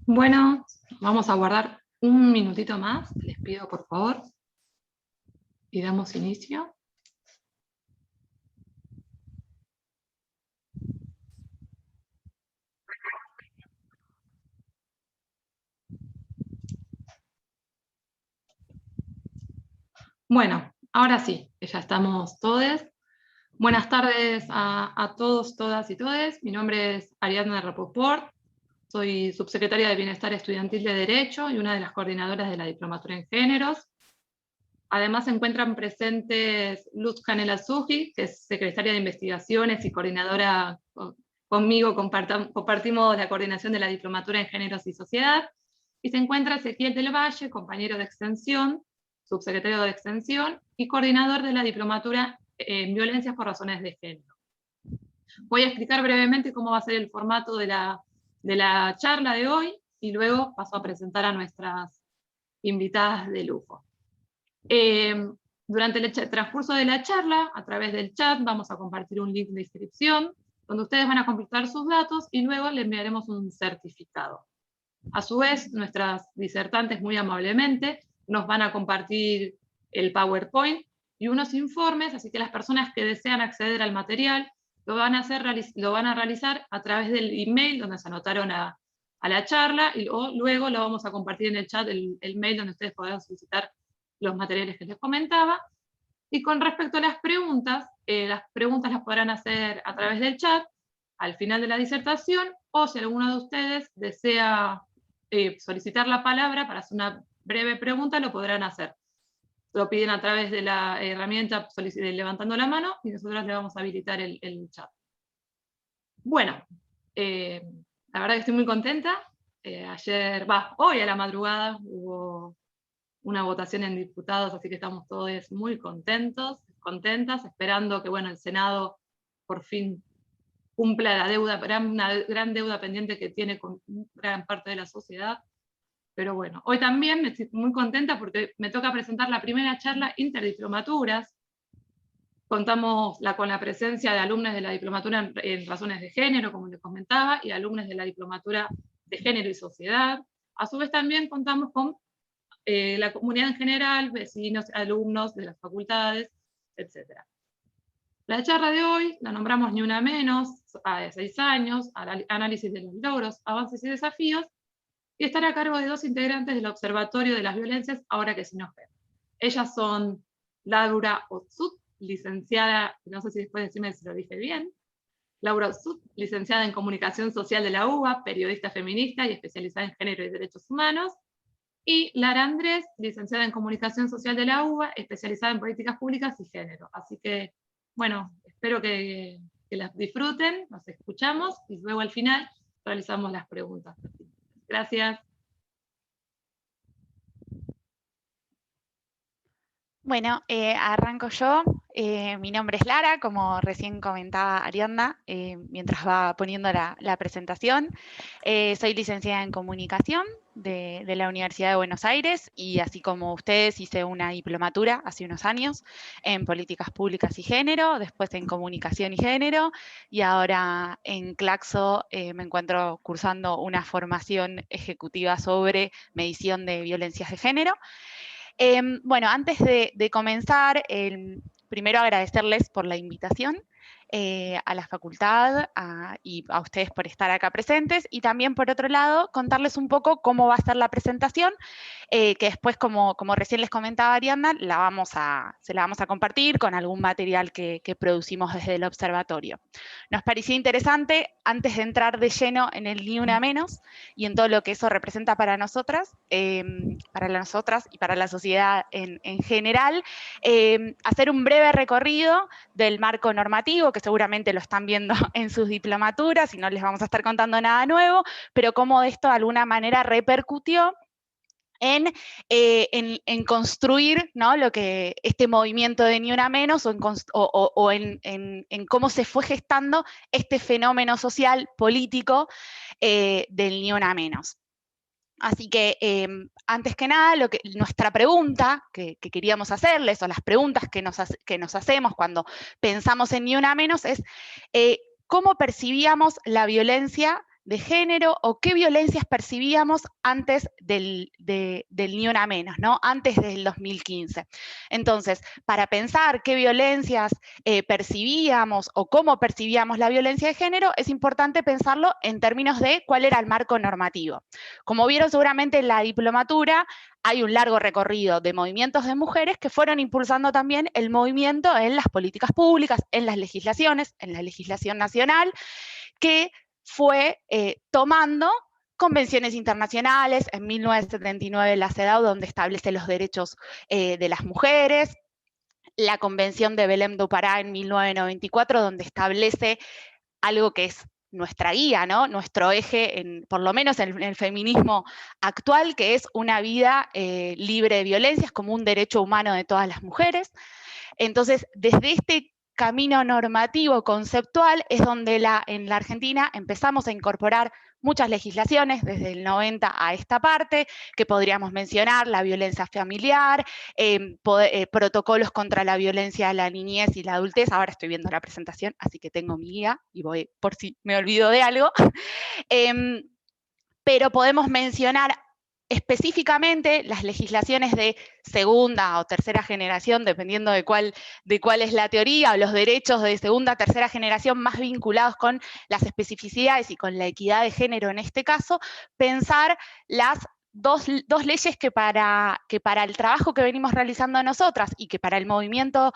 Bueno, vamos a guardar un minutito más, les pido por favor, y damos inicio. Bueno, ahora sí, que ya estamos todos. Buenas tardes a todos, todas y todes. Mi nombre es Ariadna Rapoport, soy subsecretaria de Bienestar Estudiantil de Derecho y una de las coordinadoras de la Diplomatura en Géneros. Además se encuentran presentes Luz Canela Suji, que es secretaria de Investigaciones y coordinadora conmigo, compartimos la coordinación de la Diplomatura en Géneros y Sociedad, y se encuentra Ezequiel del Valle, compañero de extensión, subsecretario de extensión y coordinador de la Diplomatura en Violencias por Razones de Género. Voy a explicar brevemente cómo va a ser el formato de la charla de hoy y luego paso a presentar a nuestras invitadas de lujo. Durante el transcurso de la charla, a través del chat, vamos a compartir un link de inscripción donde ustedes van a completar sus datos y luego le enviaremos un certificado. A su vez, nuestras disertantes muy amablemente nos van a compartir el PowerPoint y unos informes, así que las personas que desean acceder al material lo van a realizar a través del email donde se anotaron a la charla, y luego lo vamos a compartir en el chat, el mail donde ustedes podrán solicitar los materiales que les comentaba. Y con respecto a las preguntas las podrán hacer a través del chat al final de la disertación, o si alguno de ustedes desea solicitar la palabra para hacer una breve pregunta, lo podrán hacer. Lo piden a través de la herramienta levantando la mano y nosotros le vamos a habilitar el chat. Bueno, la verdad que estoy muy contenta. Hoy a la madrugada hubo una votación en diputados, así que estamos todos muy contentas, esperando que el Senado por fin cumpla la deuda, una gran deuda pendiente que tiene con gran parte de la sociedad. Pero bueno, hoy también estoy muy contenta porque me toca presentar la primera charla interdiplomaturas. Contamos con la presencia de alumnos de la diplomatura en razones de género, como les comentaba, y alumnos de la diplomatura de género y sociedad. A su vez también contamos con la comunidad en general, vecinos, alumnos de las facultades, etc. La charla de hoy la nombramos Ni Una Menos, a 6 años, análisis de los logros, avances y desafíos, y estará a cargo de 2 integrantes del Observatorio de las Violencias, ahora que sí nos ven. Ellas son Laura Otsut, licenciada, no sé si después decirme si lo dije bien, Laura Otsut, licenciada en Comunicación Social de la UBA, periodista feminista y especializada en género y derechos humanos, y Lara Andrés, licenciada en Comunicación Social de la UBA, especializada en políticas públicas y género. Así que, bueno, espero que las disfruten, nos escuchamos y luego al final realizamos las preguntas. Gracias. Bueno, arranco yo. Mi nombre es Lara, como recién comentaba Ariadna, mientras va poniendo la presentación. Soy licenciada en Comunicación de la Universidad de Buenos Aires y así como ustedes hice una diplomatura hace unos años en Políticas Públicas y Género, después en Comunicación y Género y ahora en Claxo me encuentro cursando una formación ejecutiva sobre medición de violencias de género. Bueno, antes de comenzar, primero agradecerles por la invitación a la facultad y a ustedes por estar acá presentes, y también, por otro lado, contarles un poco cómo va a ser la presentación, que después, como recién les comentaba Ariadna, se la vamos a compartir con algún material que producimos desde el observatorio. Nos pareció interesante, antes de entrar de lleno en el Ni Una Menos y en todo lo que eso representa para nosotras y para la sociedad en general, hacer un breve recorrido del marco normativo, que seguramente lo están viendo en sus diplomaturas y no les vamos a estar contando nada nuevo, pero cómo esto de alguna manera repercutió en construir, ¿no?, lo que este movimiento de Ni Una Menos o en cómo se fue gestando este fenómeno social, político del Ni Una Menos. Así que, antes que nada, nuestra pregunta que queríamos hacerles, o las preguntas que nos hacemos cuando pensamos en Ni Una Menos es ¿cómo percibíamos la violencia de género o qué violencias percibíamos antes del Ni Una Menos, ¿no? Antes del 2015. Entonces, para pensar qué violencias percibíamos o cómo percibíamos la violencia de género, es importante pensarlo en términos de cuál era el marco normativo. Como vieron seguramente en la diplomatura, hay un largo recorrido de movimientos de mujeres que fueron impulsando también el movimiento en las políticas públicas, en las legislaciones, en la legislación nacional, que fue tomando convenciones internacionales, en 1979 la CEDAW, donde establece los derechos de las mujeres, la Convención de Belém do Pará en 1994, donde establece algo que es nuestra guía, ¿no? Nuestro eje, por lo menos en el feminismo actual, que es una vida libre de violencias como un derecho humano de todas las mujeres. Entonces, desde este camino normativo conceptual es donde en la Argentina empezamos a incorporar muchas legislaciones desde el 90 a esta parte, que podríamos mencionar la violencia familiar, protocolos contra la violencia a la niñez y la adultez. Ahora estoy viendo la presentación, así que tengo mi guía y voy por si me olvido de algo. Pero podemos mencionar específicamente las legislaciones de segunda o tercera generación, dependiendo de cuál es la teoría, o los derechos de segunda o tercera generación más vinculados con las especificidades y con la equidad de género en este caso, pensar las dos leyes que para el trabajo que venimos realizando nosotras y que para el movimiento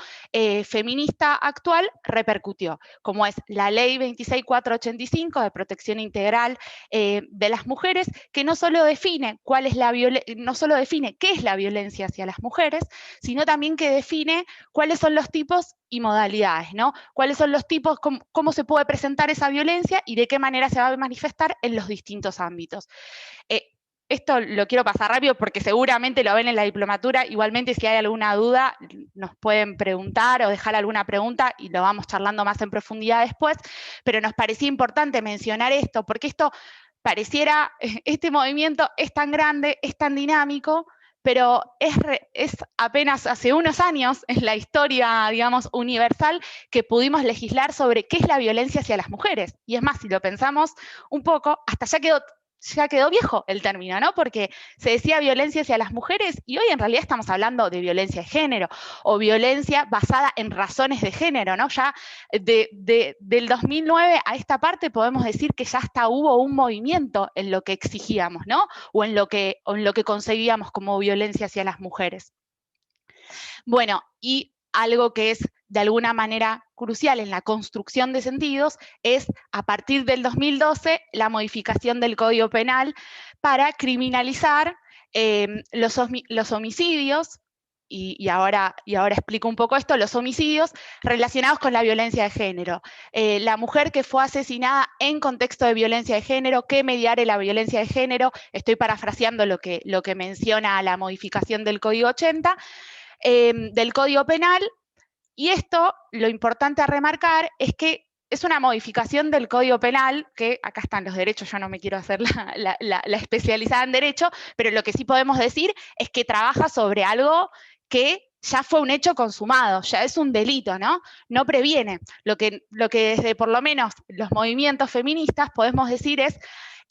feminista actual repercutió, como es la Ley 26485 de protección integral de las mujeres, que no solo define qué es la violencia hacia las mujeres, sino también que define cuáles son los tipos y modalidades, ¿no? Cuáles son los tipos, cómo se puede presentar esa violencia y de qué manera se va a manifestar en los distintos ámbitos. Esto lo quiero pasar rápido porque seguramente lo ven en la diplomatura. Igualmente, si hay alguna duda, nos pueden preguntar o dejar alguna pregunta y lo vamos charlando más en profundidad después. Pero nos parecía importante mencionar esto, porque esto pareciera, este movimiento es tan grande, es tan dinámico, pero es apenas hace unos años en la historia, digamos, universal, que pudimos legislar sobre qué es la violencia hacia las mujeres. Y es más, si lo pensamos un poco, hasta ya quedó viejo el término, ¿no? Porque se decía violencia hacia las mujeres y hoy en realidad estamos hablando de violencia de género o violencia basada en razones de género, ¿no? Ya del 2009 a esta parte podemos decir que ya hasta hubo un movimiento en lo que exigíamos, ¿no? O en lo que concebíamos como violencia hacia las mujeres. Bueno, y algo que es de alguna manera crucial en la construcción de sentidos es, a partir del 2012, la modificación del Código Penal para criminalizar los homicidios, y ahora explico un poco esto, los homicidios relacionados con la violencia de género. La mujer que fue asesinada en contexto de violencia de género, que mediare la violencia de género, estoy parafraseando lo que menciona la modificación del Código 80, del Código Penal. Y esto, lo importante a remarcar, es que es una modificación del Código Penal, que acá están los derechos, yo no me quiero hacer la especializada en derecho, pero lo que sí podemos decir es que trabaja sobre algo que ya fue un hecho consumado, ya es un delito, ¿no? No previene. Lo que desde por lo menos los movimientos feministas podemos decir es,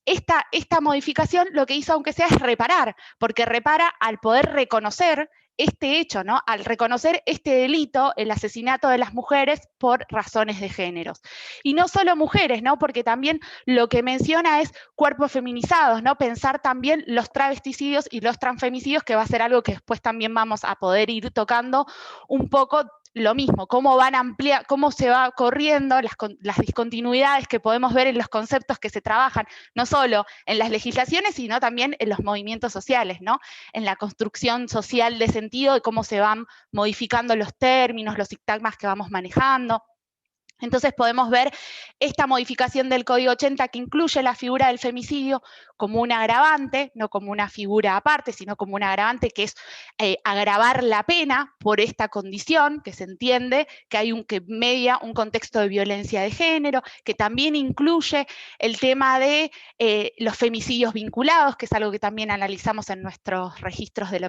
esta modificación lo que hizo, aunque sea, es reparar, porque repara al poder reconocer este hecho, ¿no? Al reconocer este delito, el asesinato de las mujeres por razones de géneros. Y no solo mujeres, ¿no? Porque también lo que menciona es cuerpos feminizados, ¿no? Pensar también los travesticidios y los transfemicidios, que va a ser algo que después también vamos a poder ir tocando un poco. Lo mismo, cómo se va corriendo las discontinuidades que podemos ver en los conceptos que se trabajan, no solo en las legislaciones, sino también en los movimientos sociales, ¿no? En la construcción social de sentido y cómo se van modificando los términos, los sintagmas que vamos manejando. Entonces podemos ver esta modificación del Código 80 que incluye la figura del femicidio como un agravante, no como una figura aparte, sino como un agravante, que es agravar la pena por esta condición, que se entiende que media un contexto de violencia de género, que también incluye el tema de los femicidios vinculados, que es algo que también analizamos en nuestros registros de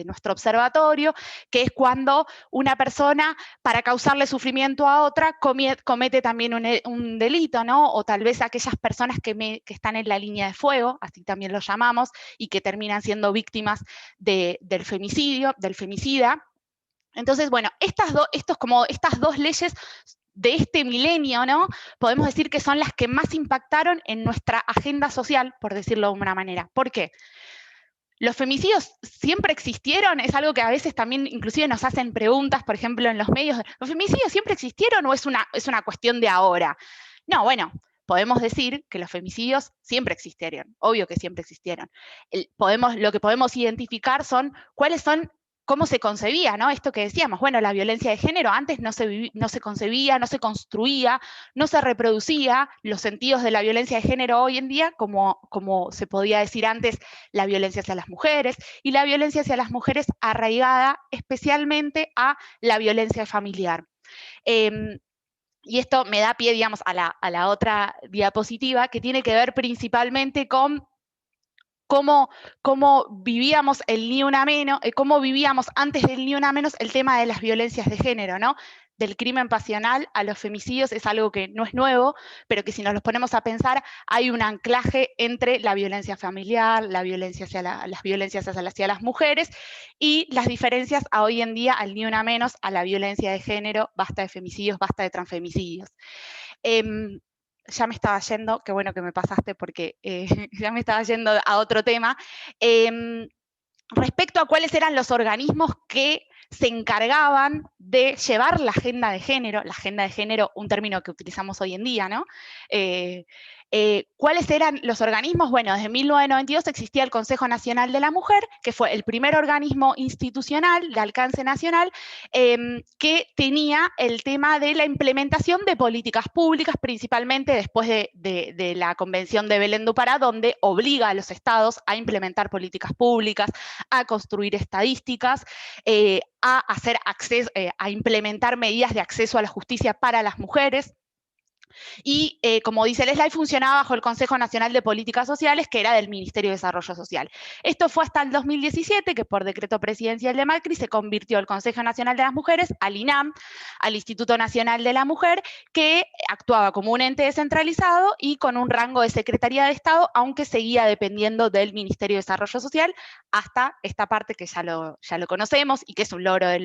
nuestro observatorio, que es cuando una persona, para causarle sufrimiento a otra, comete también un delito, ¿no? O tal vez aquellas personas que están en la línea de fuego, así también lo llamamos, y que terminan siendo víctimas del femicida. Entonces, bueno, estas dos leyes de este milenio, ¿no? Podemos decir que son las que más impactaron en nuestra agenda social, por decirlo de una manera. ¿Por qué? ¿Los femicidios siempre existieron? Es algo que a veces también inclusive nos hacen preguntas, por ejemplo, en los medios. ¿Los femicidios siempre existieron o es una cuestión de ahora? No, bueno, podemos decir que los femicidios siempre existieron, obvio que siempre existieron. Lo que podemos identificar son cómo se concebía, ¿no? Esto que decíamos, bueno, la violencia de género antes no se concebía, no se construía, no se reproducía los sentidos de la violencia de género hoy en día, como se podía decir antes, la violencia hacia las mujeres, y la violencia hacia las mujeres arraigada especialmente a la violencia familiar. Y esto me da pie, digamos, a la otra diapositiva, que tiene que ver principalmente con cómo vivíamos el Ni Una Menos, cómo vivíamos antes del Ni Una Menos el tema de las violencias de género, ¿no? Del crimen pasional a los femicidios es algo que no es nuevo, pero que si nos los ponemos a pensar, hay un anclaje entre la violencia familiar, las violencias hacia las mujeres, y las diferencias a hoy en día al Ni Una Menos, a la violencia de género, basta de femicidios, basta de transfemicidios. Ya me estaba yendo, qué bueno que me pasaste porque ya me estaba yendo a otro tema. Respecto a cuáles eran los organismos que se encargaban de llevar la agenda de género, un término que utilizamos hoy en día, ¿no? ¿Cuáles eran los organismos? Bueno, desde 1992 existía el Consejo Nacional de la Mujer, que fue el primer organismo institucional de alcance nacional que tenía el tema de la implementación de políticas públicas, principalmente después de la Convención de Belén do Pará, donde obliga a los estados a implementar políticas públicas, a construir estadísticas, a implementar medidas de acceso a la justicia para las mujeres. Y como dice el slide, funcionaba bajo el Consejo Nacional de Políticas Sociales, que era del Ministerio de Desarrollo Social. Esto fue hasta el 2017, que por decreto presidencial de Macri se convirtió el Consejo Nacional de las Mujeres al INAM, al Instituto Nacional de la Mujer, que actuaba como un ente descentralizado y con un rango de Secretaría de Estado, aunque seguía dependiendo del Ministerio de Desarrollo Social, hasta esta parte que ya lo conocemos y que es un logro de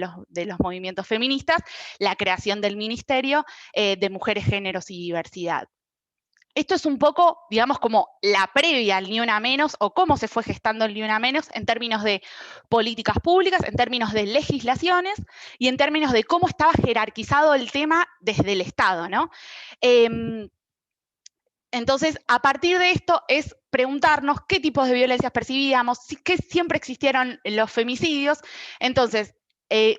los movimientos feministas, la creación del Ministerio de Mujeres, Géneros y Diversidad. Esto es un poco, digamos, como la previa al Ni Una Menos, o cómo se fue gestando el Ni Una Menos en términos de políticas públicas, en términos de legislaciones y en términos de cómo estaba jerarquizado el tema desde el Estado, ¿no? Entonces, a partir de esto es preguntarnos qué tipos de violencias percibíamos, que siempre existieron los femicidios. Entonces,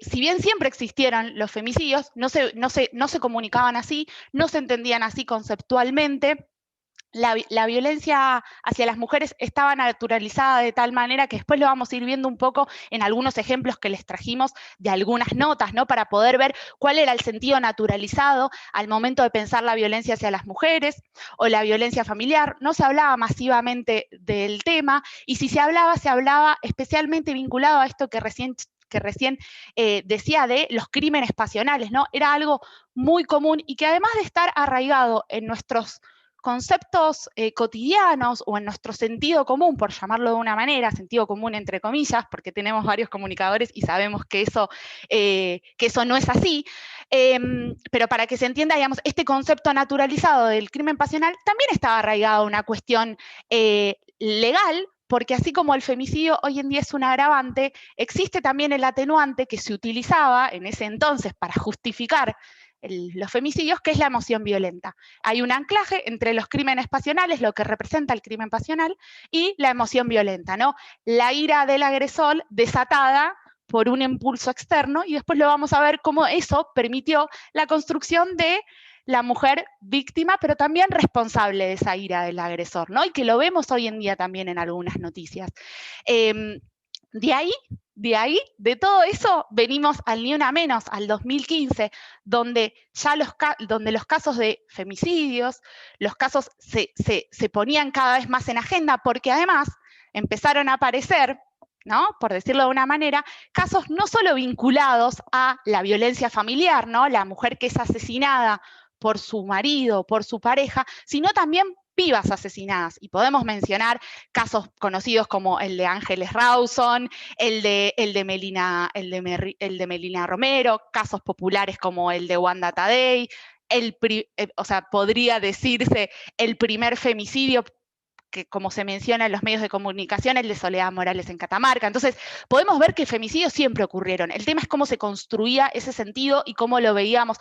si bien siempre existieron los femicidios, no se comunicaban así, no se entendían así conceptualmente. La violencia hacia las mujeres estaba naturalizada de tal manera que después lo vamos a ir viendo un poco en algunos ejemplos que les trajimos de algunas notas, ¿no? Para poder ver cuál era el sentido naturalizado al momento de pensar la violencia hacia las mujeres o la violencia familiar. No se hablaba masivamente del tema, y si se hablaba especialmente vinculado a esto que recién decía de los crímenes pasionales, ¿no? Era algo muy común y que además de estar arraigado en nuestros conceptos cotidianos o en nuestro sentido común, por llamarlo de una manera, sentido común entre comillas, porque tenemos varios comunicadores y sabemos que eso no es así, pero para que se entienda, digamos, este concepto naturalizado del crimen pasional también estaba arraigado a una cuestión legal, porque así como el femicidio hoy en día es un agravante, existe también el atenuante que se utilizaba en ese entonces para justificar los femicidios, que es la emoción violenta. Hay un anclaje entre los crímenes pasionales, lo que representa el crimen pasional, y la emoción violenta, ¿no? La ira del agresor desatada por un impulso externo, y después lo vamos a ver cómo eso permitió la construcción de la mujer víctima, pero también responsable de esa ira del agresor, ¿no? Y que lo vemos hoy en día también en algunas noticias. De todo eso, venimos al Ni Una Menos, al 2015, donde ya los casos de femicidios, los casos se ponían cada vez más en agenda, porque además empezaron a aparecer ¿no? Por decirlo de una manera, casos no solo vinculados a la violencia familiar, ¿no? La mujer que es asesinada por su marido, por su pareja, sino también pibas asesinadas. Y podemos mencionar casos conocidos como el de Ángeles Rawson, el de Melina Romero, casos populares como el de Wanda Tadei, o sea, podría decirse el primer femicidio que, como se menciona en los medios de comunicación, el de Soledad Morales en Catamarca. Entonces, podemos ver que femicidios siempre ocurrieron. El tema es cómo se construía ese sentido y cómo lo veíamos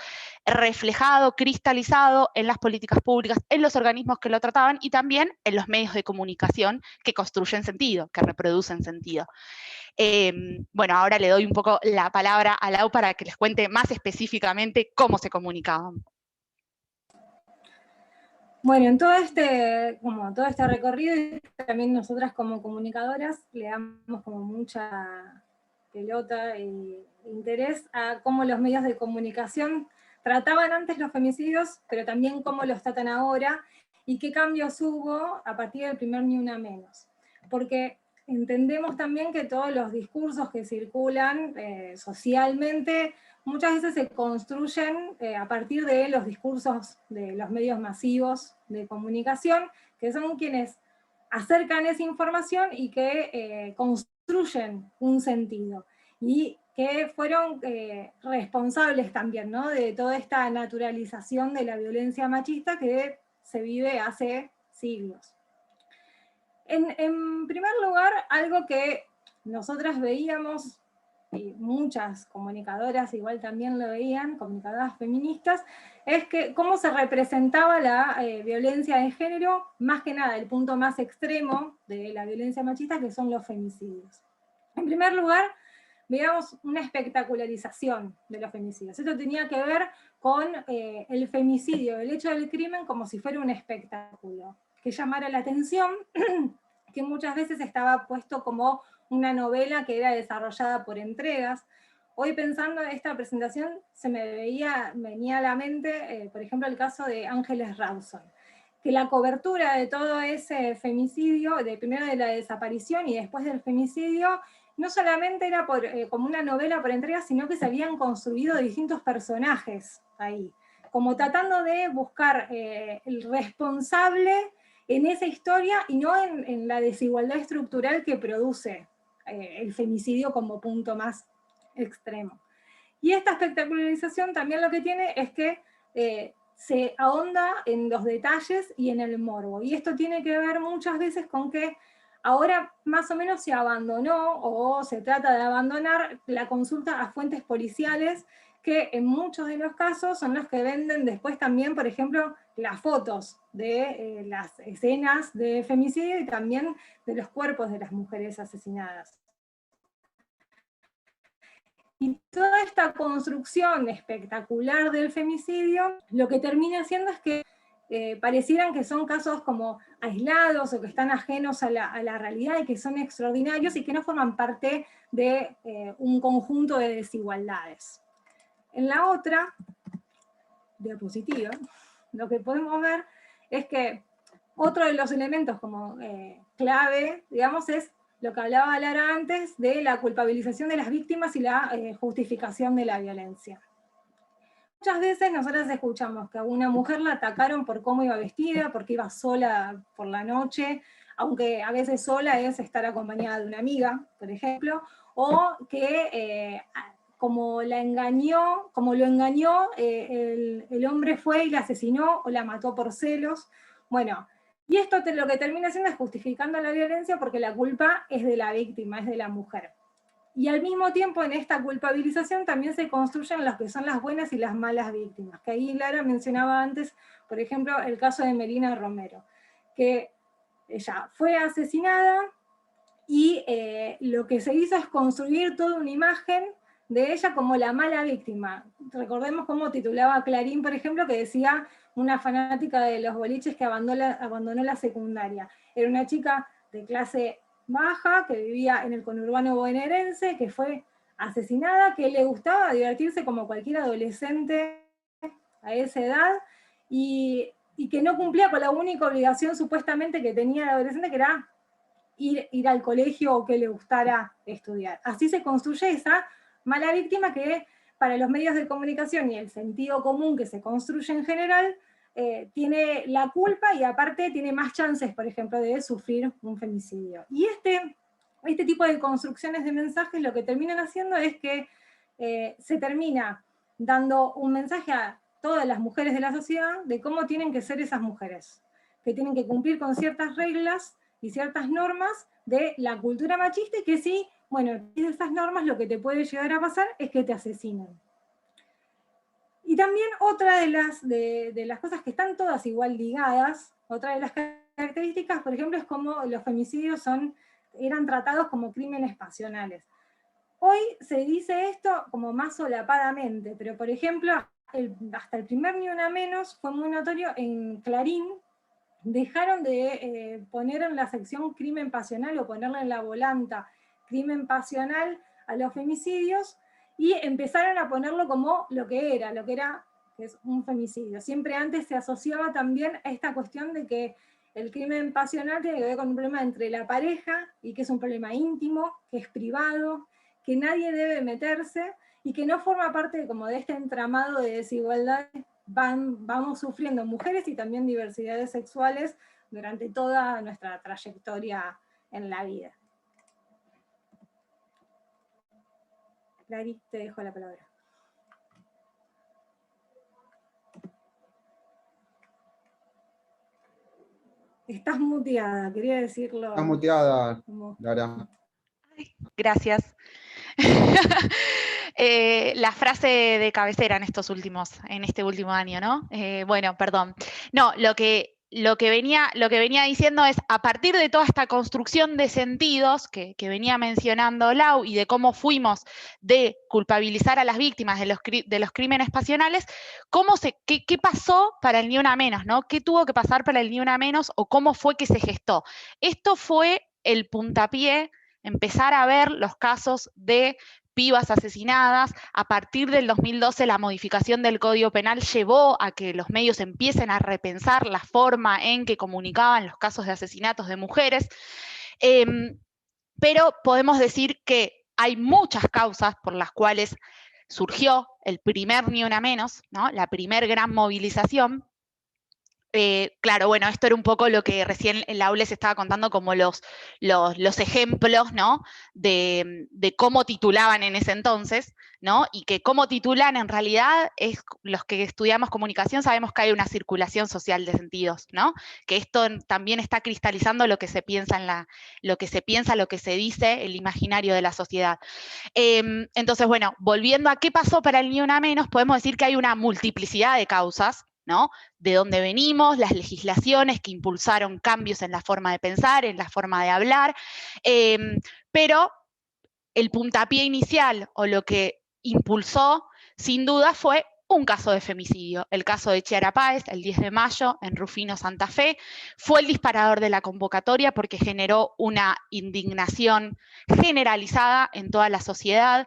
reflejado, cristalizado en las políticas públicas, en los organismos que lo trataban y también en los medios de comunicación que construyen sentido, que reproducen sentido. Bueno, ahora le doy un poco la palabra a Lau para que les cuente más específicamente cómo se comunicaban. Bueno, en todo este recorrido, también nosotras como comunicadoras le damos como mucha pelota e interés a cómo los medios de comunicación trataban antes los femicidios, pero también cómo los tratan ahora, y qué cambios hubo a partir del primer Ni Una Menos. Porque entendemos también que todos los discursos que circulan socialmente muchas veces se construyen a partir de los discursos de los medios masivos de comunicación, que son quienes acercan esa información y que construyen un sentido, y que fueron responsables también, ¿no?, de toda esta naturalización de la violencia machista que se vive hace siglos. En primer lugar, algo que nosotras veíamos, y muchas comunicadoras igual también lo veían, comunicadoras feministas, es que cómo se representaba la violencia de género, más que nada el punto más extremo de la violencia machista, que son los femicidios. En primer lugar, veíamos una espectacularización de los femicidios. Esto tenía que ver con el femicidio, el hecho del crimen, como si fuera un espectáculo, que llamara la atención, que muchas veces estaba puesto como una novela que era desarrollada por entregas. Hoy, pensando en esta presentación, se me venía a la mente, por ejemplo, el caso de Ángeles Rawson, que la cobertura de todo ese femicidio, primero de la desaparición y después del femicidio, no solamente era como una novela por entregas, sino que se habían construido distintos personajes ahí, como tratando de buscar el responsable en esa historia y no en la desigualdad estructural que produce el femicidio como punto más extremo. Y esta espectacularización también lo que tiene es que se ahonda en los detalles y en el morbo. Y esto tiene que ver muchas veces con que ahora más o menos se abandonó, o se trata de abandonar, la consulta a fuentes policiales, que en muchos de los casos son los que venden después también, por ejemplo, las fotos de las escenas de femicidio y también de los cuerpos de las mujeres asesinadas. Y toda esta construcción espectacular del femicidio, lo que termina haciendo es que parecieran que son casos como aislados o que están ajenos a la realidad y que son extraordinarios y que no forman parte de un conjunto de desigualdades. En la otra diapositiva, lo que podemos ver es que otro de los elementos como clave, digamos, es lo que hablaba Lara antes de la culpabilización de las víctimas y la justificación de la violencia. Muchas veces nosotros escuchamos que a una mujer la atacaron por cómo iba vestida, porque iba sola por la noche, aunque a veces sola es estar acompañada de una amiga, por ejemplo, o que como lo engañó, el hombre fue y la asesinó o la mató por celos. Bueno, y esto lo que termina haciendo es justificando la violencia porque la culpa es de la víctima, es de la mujer. Y al mismo tiempo, en esta culpabilización también se construyen las que son las buenas y las malas víctimas, que ahí Lara mencionaba antes, por ejemplo, el caso de Melina Romero, que ella fue asesinada y lo que se hizo es construir toda una imagen de ella como la mala víctima. Recordemos cómo titulaba Clarín, por ejemplo, que decía una fanática de los boliches que abandonó la secundaria. Era una chica de clase baja, que vivía en el conurbano bonaerense, que fue asesinada, que le gustaba divertirse como cualquier adolescente a esa edad, y que no cumplía con la única obligación supuestamente que tenía el adolescente, que era ir al colegio o que le gustara estudiar. Así se construye esa mala víctima que para los medios de comunicación y el sentido común que se construye en general, tiene la culpa y aparte tiene más chances, por ejemplo, de sufrir un femicidio. Y este tipo de construcciones de mensajes lo que terminan haciendo es que se termina dando un mensaje a todas las mujeres de la sociedad de cómo tienen que ser esas mujeres, que tienen que cumplir con ciertas reglas y ciertas normas de la cultura machista, y que sí, bueno, esas normas lo que te puede llegar a pasar es que te asesinen. Y también otra de las cosas que están todas igual ligadas, otra de las características, por ejemplo, es como los femicidios eran tratados como crímenes pasionales. Hoy se dice esto como más solapadamente, pero por ejemplo, hasta el primer Ni Una Menos fue muy notorio en Clarín. Dejaron de poner en la sección crimen pasional o ponerle en la volanta crimen pasional a los femicidios y empezaron a ponerlo como lo que es un femicidio. Siempre antes se asociaba también a esta cuestión de que el crimen pasional tiene que ver con un problema entre la pareja y que es un problema íntimo, que es privado, que nadie debe meterse y que no forma parte como de este entramado de desigualdad vamos sufriendo mujeres y también diversidades sexuales durante toda nuestra trayectoria en la vida. Clary, te dejo la palabra. Estás muteada, quería decirlo. Estás muteada, Lara. Gracias. La frase de cabecera en este último año, ¿no? Bueno, perdón. No, lo que venía diciendo es, a partir de toda esta construcción de sentidos que venía mencionando Lau y de cómo fuimos de culpabilizar a las víctimas de los crímenes pasionales, ¿qué pasó para el Ni Una Menos, ¿no? ¿Qué tuvo que pasar para el Ni Una Menos o cómo fue que se gestó? Esto fue el puntapié, empezar a ver los casos de pibas asesinadas. A partir del 2012 la modificación del Código Penal llevó a que los medios empiecen a repensar la forma en que comunicaban los casos de asesinatos de mujeres, pero podemos decir que hay muchas causas por las cuales surgió el primer Ni Una Menos, ¿no? La primer gran movilización. Claro, bueno, esto era un poco lo que recién Lau les estaba contando como los ejemplos, ¿no? de cómo titulaban en ese entonces, ¿no? Y que cómo titulan en realidad los que estudiamos comunicación sabemos que hay una circulación social de sentidos, ¿no? Que esto también está cristalizando lo que se piensa, lo que se dice, el imaginario de la sociedad. Entonces, bueno, volviendo a qué pasó para el Ni Una Menos, podemos decir que hay una multiplicidad de causas, ¿no? De dónde venimos, las legislaciones que impulsaron cambios en la forma de pensar, en la forma de hablar, pero el puntapié inicial o lo que impulsó, sin duda, fue un caso de femicidio. El caso de Chiara Páez, el 10 de mayo, en Rufino, Santa Fe, fue el disparador de la convocatoria porque generó una indignación generalizada en toda la sociedad.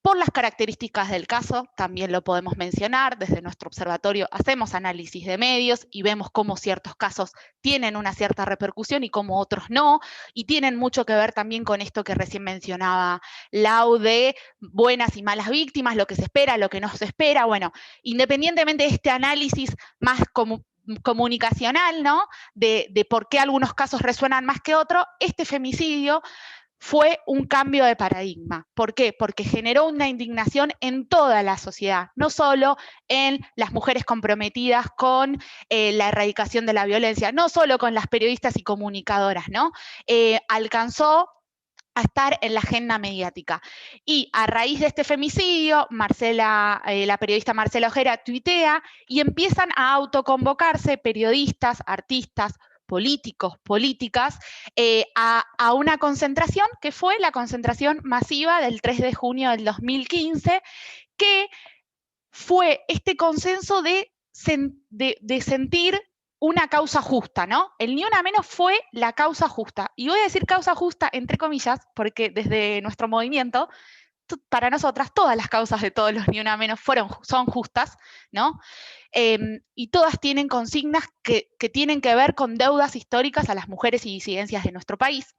Por las características del caso, también lo podemos mencionar, desde nuestro observatorio hacemos análisis de medios y vemos cómo ciertos casos tienen una cierta repercusión y cómo otros no, y tienen mucho que ver también con esto que recién mencionaba Lau, de buenas y malas víctimas, lo que se espera, lo que no se espera. Bueno, independientemente de este análisis más comunicacional, ¿no? De por qué algunos casos resuenan más que otros, este femicidio fue un cambio de paradigma. ¿Por qué? Porque generó una indignación en toda la sociedad, no solo en las mujeres comprometidas con la erradicación de la violencia, no solo con las periodistas y comunicadoras, ¿no? Alcanzó a estar en la agenda mediática. Y a raíz de este femicidio, la periodista Marcela Ojera tuitea y empiezan a autoconvocarse periodistas, artistas, políticos, políticas, a una concentración que fue la concentración masiva del 3 de junio del 2015, que fue este consenso de sentir una causa justa, ¿no? El Ni Una Menos fue la causa justa. Y voy a decir causa justa entre comillas, porque desde nuestro movimiento para nosotras todas las causas de todos los Ni Una Menos son justas, ¿no? Y todas tienen consignas que tienen que ver con deudas históricas a las mujeres y disidencias de nuestro país.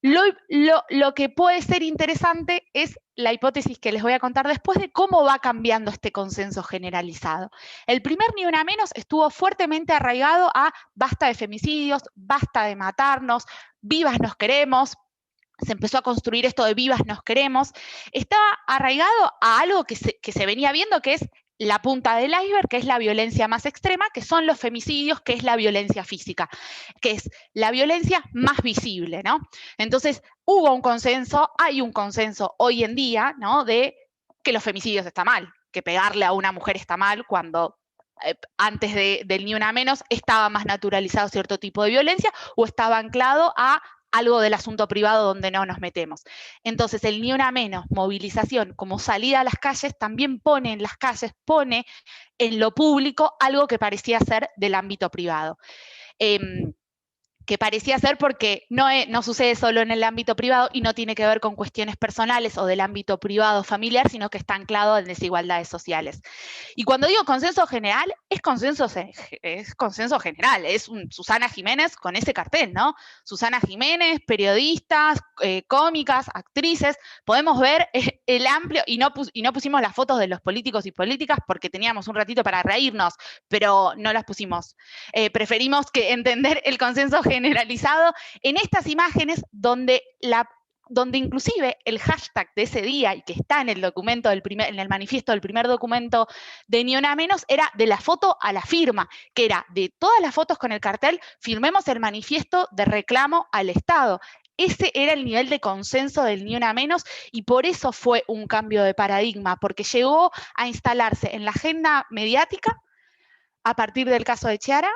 Lo que puede ser interesante es la hipótesis que les voy a contar después de cómo va cambiando este consenso generalizado. El primer Ni Una Menos estuvo fuertemente arraigado a basta de femicidios, basta de matarnos, vivas nos queremos. Se empezó a construir esto de vivas nos queremos. Estaba arraigado a algo que se venía viendo, que es la punta del iceberg, que es la violencia más extrema, que son los femicidios, que es la violencia física, que es la violencia más visible, ¿no? Entonces, hubo un consenso, hay un consenso hoy en día, ¿no?, de que los femicidios está mal, que pegarle a una mujer está mal, cuando antes del Ni Una Menos estaba más naturalizado cierto tipo de violencia, o estaba anclado a algo del asunto privado donde no nos metemos. Entonces, el Ni Una Menos, movilización como salida a las calles, también pone en las calles, pone en lo público algo que parecía ser del ámbito privado. Que parecía ser porque no sucede solo en el ámbito privado y no tiene que ver con cuestiones personales o del ámbito privado familiar, sino que está anclado en desigualdades sociales. Y cuando digo consenso general, es consenso general, es Susana Jiménez con ese cartel, ¿no? Susana Jiménez, periodistas, cómicas, actrices, podemos ver el amplio, y no pusimos las fotos de los políticos y políticas porque teníamos un ratito para reírnos, pero no las pusimos. Preferimos entender el consenso generalizado en estas imágenes donde inclusive el hashtag de ese día, y que está en el documento en el manifiesto del primer documento de Ni Una Menos, era de la foto a la firma, que era de todas las fotos con el cartel, firmemos el manifiesto de reclamo al Estado. Ese era el nivel de consenso del Ni Una Menos, y por eso fue un cambio de paradigma, porque llegó a instalarse en la agenda mediática a partir del caso de Chiara,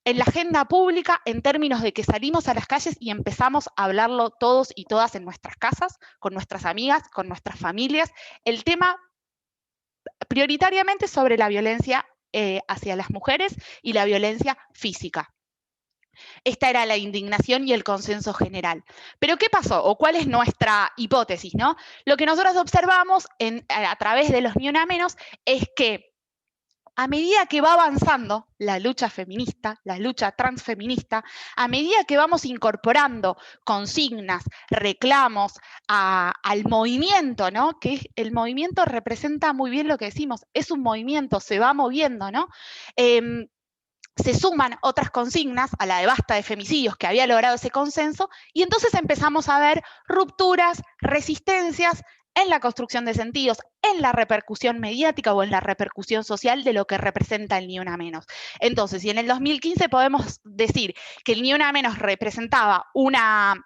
en la agenda pública en términos de que salimos a las calles y empezamos a hablarlo todos y todas en nuestras casas, con nuestras amigas, con nuestras familias, el tema prioritariamente sobre la violencia hacia las mujeres y la violencia física. Esta era la indignación y el consenso general. Pero ¿qué pasó? ¿O cuál es nuestra hipótesis, ¿no? Lo que nosotros observamos a través de los Ni Una Menos es que a medida que va avanzando la lucha feminista, la lucha transfeminista, a medida que vamos incorporando consignas, reclamos al movimiento, ¿no? Que el movimiento representa muy bien lo que decimos, es un movimiento, se va moviendo, ¿no? Se suman otras consignas a la de basta de femicidios que había logrado ese consenso, y entonces empezamos a ver rupturas, resistencias en la construcción de sentidos, en la repercusión mediática o en la repercusión social de lo que representa el Ni Una Menos. Entonces, si en el 2015 podemos decir que el Ni Una Menos representaba una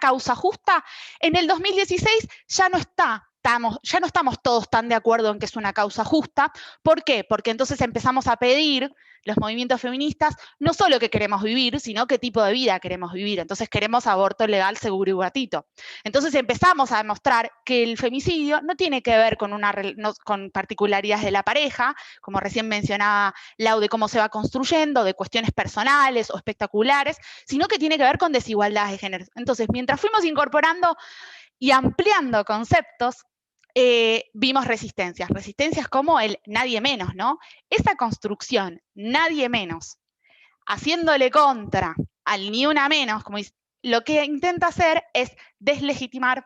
causa justa, en el 2016 ya no estamos todos tan de acuerdo en que es una causa justa. ¿Por qué? Porque entonces empezamos a pedir, los movimientos feministas, no solo que queremos vivir, sino qué tipo de vida queremos vivir. Entonces queremos aborto legal, seguro y gratuito. Entonces empezamos a demostrar que el femicidio no tiene que ver con particularidades de la pareja, como recién mencionaba Lau, de cómo se va construyendo, de cuestiones personales o espectaculares, sino que tiene que ver con desigualdades de género. Entonces, mientras fuimos incorporando y ampliando conceptos, vimos resistencias como el nadie menos, ¿no? Esa construcción, nadie menos, haciéndole contra al Ni Una Menos, como dice, lo que intenta hacer es deslegitimar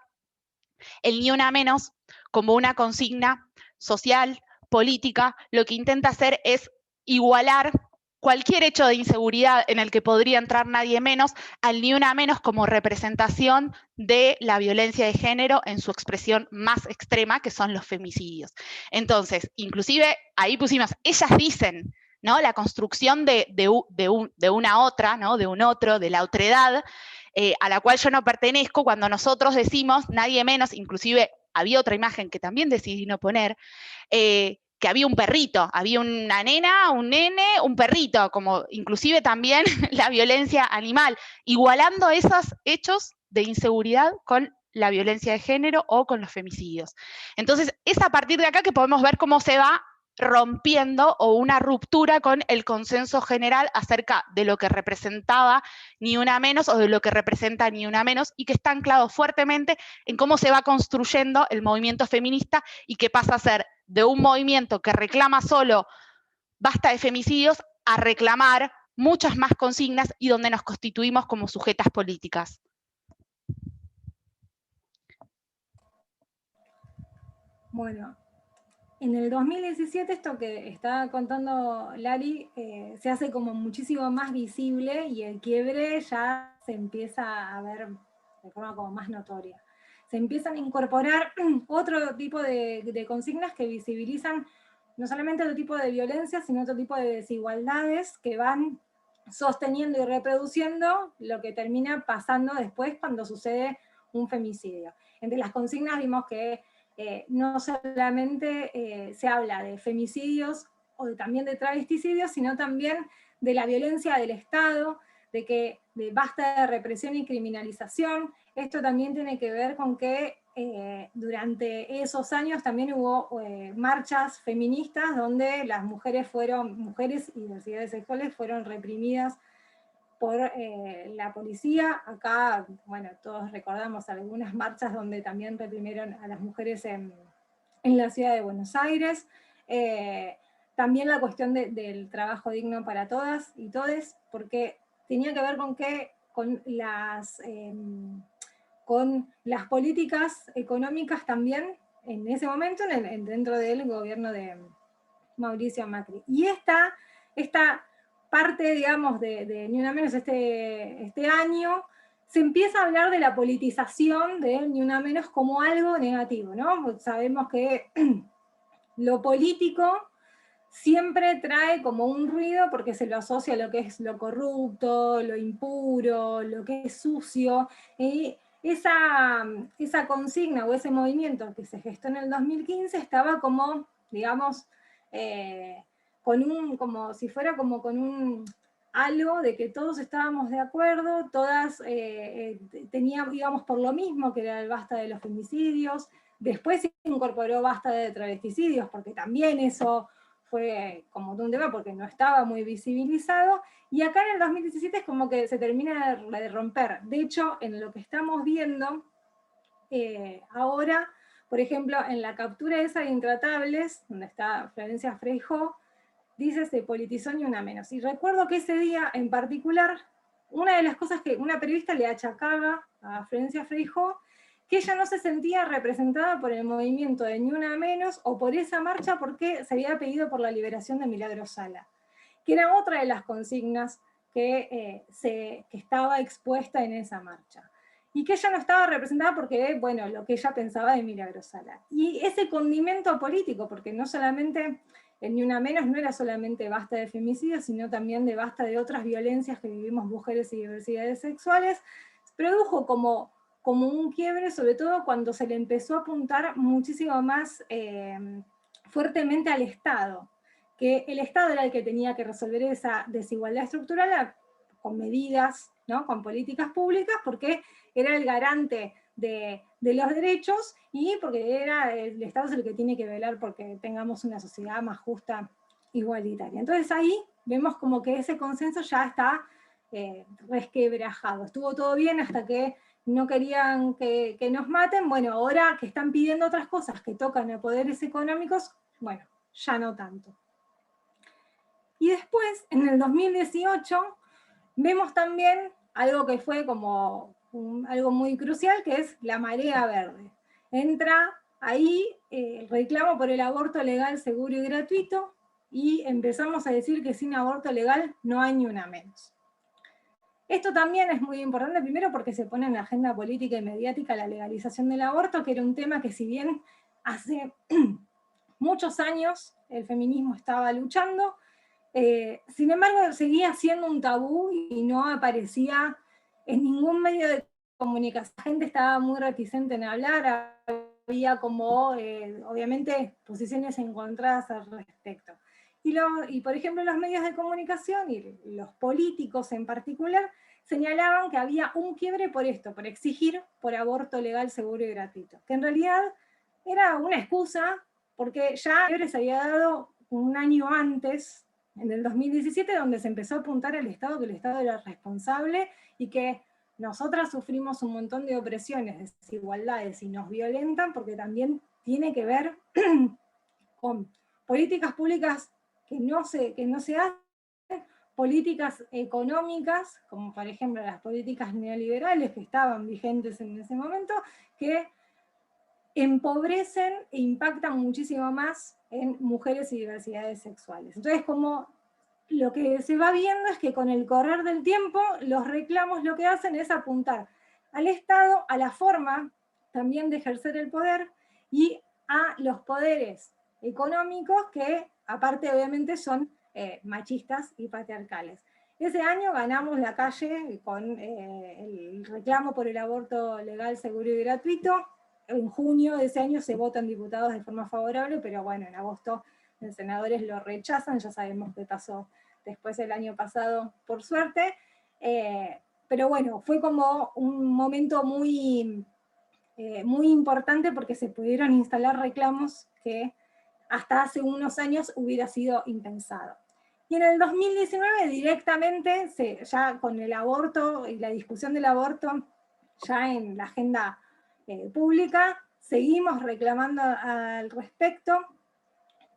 el Ni Una Menos como una consigna social, política. Lo que intenta hacer es igualar cualquier hecho de inseguridad en el que podría entrar nadie menos al Ni Una Menos como representación de la violencia de género en su expresión más extrema, que son los femicidios. Entonces, inclusive ahí pusimos, ellas dicen, ¿no?, la construcción de una otra, ¿no?, de un otro, de la otredad, a la cual yo no pertenezco, cuando nosotros decimos nadie menos. Inclusive había otra imagen que también decidí no poner, que había un perrito, había una nena, un nene, un perrito, como inclusive también la violencia animal, igualando esos hechos de inseguridad con la violencia de género o con los femicidios. Entonces, es a partir de acá que podemos ver cómo se va rompiendo o una ruptura con el consenso general acerca de lo que representaba Ni Una Menos o de lo que representa Ni Una Menos, y que está anclado fuertemente en cómo se va construyendo el movimiento feminista y que pasa a ser de un movimiento que reclama solo basta de femicidios a reclamar muchas más consignas y donde nos constituimos como sujetas políticas. Bueno, en el 2017, esto que estaba contando Lali, se hace como muchísimo más visible y el quiebre ya se empieza a ver de forma como más notoria. Se empiezan a incorporar otro tipo de consignas que visibilizan no solamente otro tipo de violencia, sino otro tipo de desigualdades que van sosteniendo y reproduciendo lo que termina pasando después cuando sucede un femicidio. Entre las consignas vimos que no solamente se habla de femicidios o también de travesticidios, sino también de la violencia del Estado, de basta de represión y criminalización. Esto también tiene que ver con que durante esos años también hubo marchas feministas donde las mujeres y diversidades sexuales fueron reprimidas por la policía. Acá, bueno, todos recordamos algunas marchas donde también reprimieron a las mujeres en la ciudad de Buenos Aires. También la cuestión del trabajo digno para todas y todes, porque tenía que ver con las políticas económicas también en ese momento dentro del gobierno de Mauricio Macri. Y esta parte, digamos, de Ni Una Menos este año, se empieza a hablar de la politización de Ni Una Menos como algo negativo, ¿no? Sabemos que lo político siempre trae como un ruido porque se lo asocia a lo que es lo corrupto, lo impuro, lo que es sucio, y esa consigna o ese movimiento que se gestó en el 2015 estaba como, digamos, como si fuera como con un algo de que todos estábamos de acuerdo, todas íbamos por lo mismo, que era el basta de los femicidios. Después se incorporó basta de travesticidios, porque también eso fue como un tema, porque no estaba muy visibilizado, y acá en el 2017 es como que se termina de romper. De hecho, en lo que estamos viendo ahora, por ejemplo, en la captura esa de Intratables, donde está Florencia Freijó, dice se politizó Ni Una Menos. Y recuerdo que ese día en particular, una de las cosas que una periodista le achacaba a Florencia Freijó, que ella no se sentía representada por el movimiento de Ni Una Menos o por esa marcha porque se había pedido por la liberación de Milagro Sala, que era otra de las consignas que estaba expuesta en esa marcha. Y que ella no estaba representada porque, bueno, lo que ella pensaba de Milagro Sala. Y ese condimento político, porque no solamente el Ni Una Menos no era solamente basta de femicidios, sino también de basta de otras violencias que vivimos mujeres y diversidades sexuales, produjo como un quiebre, sobre todo cuando se le empezó a apuntar muchísimo más fuertemente al Estado, que el Estado era el que tenía que resolver esa desigualdad estructural con medidas, ¿no? Con políticas públicas, porque era el garante de los derechos y porque el Estado es el que tiene que velar porque tengamos una sociedad más justa, igualitaria. Entonces ahí vemos como que ese consenso ya está resquebrajado. Estuvo todo bien hasta que no querían que nos maten. Bueno, ahora que están pidiendo otras cosas que tocan a poderes económicos, bueno, ya no tanto. Y después, en el 2018, vemos también algo que fue como algo muy crucial, que es la marea verde. Entra ahí el reclamo por el aborto legal, seguro y gratuito, y empezamos a decir que sin aborto legal no hay Ni Una Menos. Esto también es muy importante, primero porque se pone en la agenda política y mediática la legalización del aborto, que era un tema que si bien hace muchos años el feminismo estaba luchando, sin embargo seguía siendo un tabú y no aparecía en ningún medio de comunicación. La gente estaba muy reticente en hablar, había como, obviamente, posiciones encontradas al respecto. Y por ejemplo, los medios de comunicación y los políticos en particular señalaban que había un quiebre por esto, por exigir por aborto legal, seguro y gratuito, que en realidad era una excusa porque ya se había dado un año antes, en el 2017, donde se empezó a apuntar al Estado, que el Estado era responsable y que nosotras sufrimos un montón de opresiones, desigualdades, y nos violentan porque también tiene que ver con políticas públicas que no se hacen, políticas económicas, como por ejemplo las políticas neoliberales que estaban vigentes en ese momento, que empobrecen e impactan muchísimo más en mujeres y diversidades sexuales. Entonces, como lo que se va viendo es que con el correr del tiempo, los reclamos lo que hacen es apuntar al Estado, a la forma también de ejercer el poder, y a los poderes económicos que, aparte obviamente, son machistas y patriarcales. Ese año ganamos la calle con el reclamo por el aborto legal, seguro y gratuito. En junio de ese año se votan diputados de forma favorable, pero bueno, en agosto los senadores lo rechazan, ya sabemos qué pasó después el año pasado, por suerte. Pero bueno, fue como un momento muy importante porque se pudieron instalar reclamos que hasta hace unos años hubiera sido impensado. Y en el 2019 directamente, ya con el aborto y la discusión del aborto ya en la agenda pública, seguimos reclamando al respecto,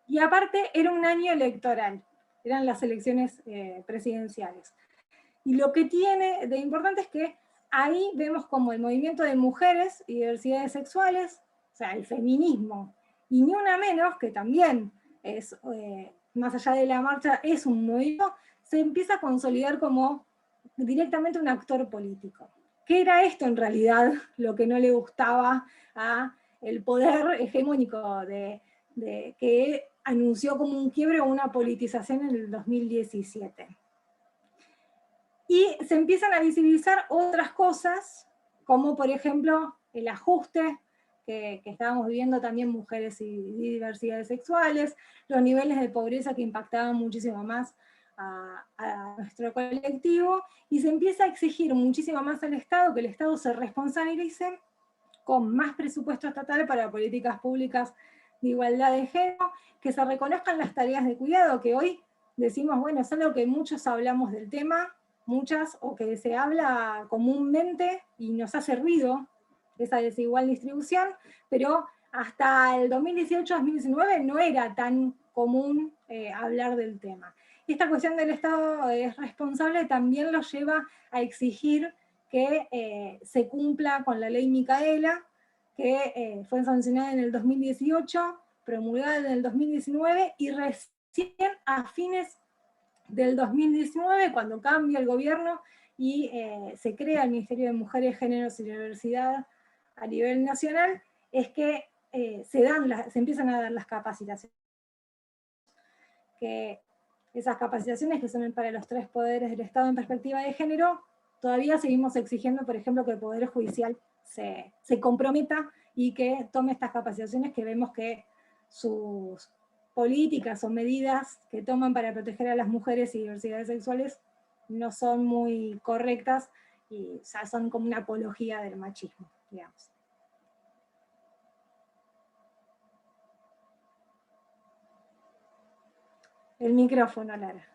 y aparte era un año electoral, eran las elecciones presidenciales. Y lo que tiene de importante es que ahí vemos como el movimiento de mujeres y diversidades sexuales, o sea, el feminismo, y ni una menos, que también es, más allá de la marcha, es un movimiento, se empieza a consolidar como directamente un actor político. ¿Qué era esto en realidad lo que no le gustaba a el poder hegemónico que anunció como un quiebre o una politización en el 2017? Y se empiezan a visibilizar otras cosas, como por ejemplo el ajuste que estábamos viviendo también mujeres y diversidades sexuales, los niveles de pobreza que impactaban muchísimo más a nuestro colectivo, y se empieza a exigir muchísimo más al Estado, que el Estado se responsabilice con más presupuesto estatal para políticas públicas de igualdad de género, que se reconozcan las tareas de cuidado, que hoy decimos, bueno, es algo que muchos hablamos del tema, muchas, o que se habla comúnmente y nos hace ruido esa desigual distribución, pero hasta el 2018-2019 no era tan común hablar del tema. Y esta cuestión del Estado es responsable también lo lleva a exigir que se cumpla con la ley Micaela, que fue sancionada en el 2018, promulgada en el 2019, y recién a fines del 2019, cuando cambia el gobierno y se crea el Ministerio de Mujeres, Géneros y Diversidad a nivel nacional, es que se empiezan a dar las capacitaciones. Que esas capacitaciones, que son para los 3 poderes del Estado en perspectiva de género, todavía seguimos exigiendo, por ejemplo, que el Poder Judicial se comprometa y que tome estas capacitaciones, que vemos que sus políticas o medidas que toman para proteger a las mujeres y diversidades sexuales no son muy correctas, y o sea, son como una apología del machismo, digamos. El micrófono, Lara.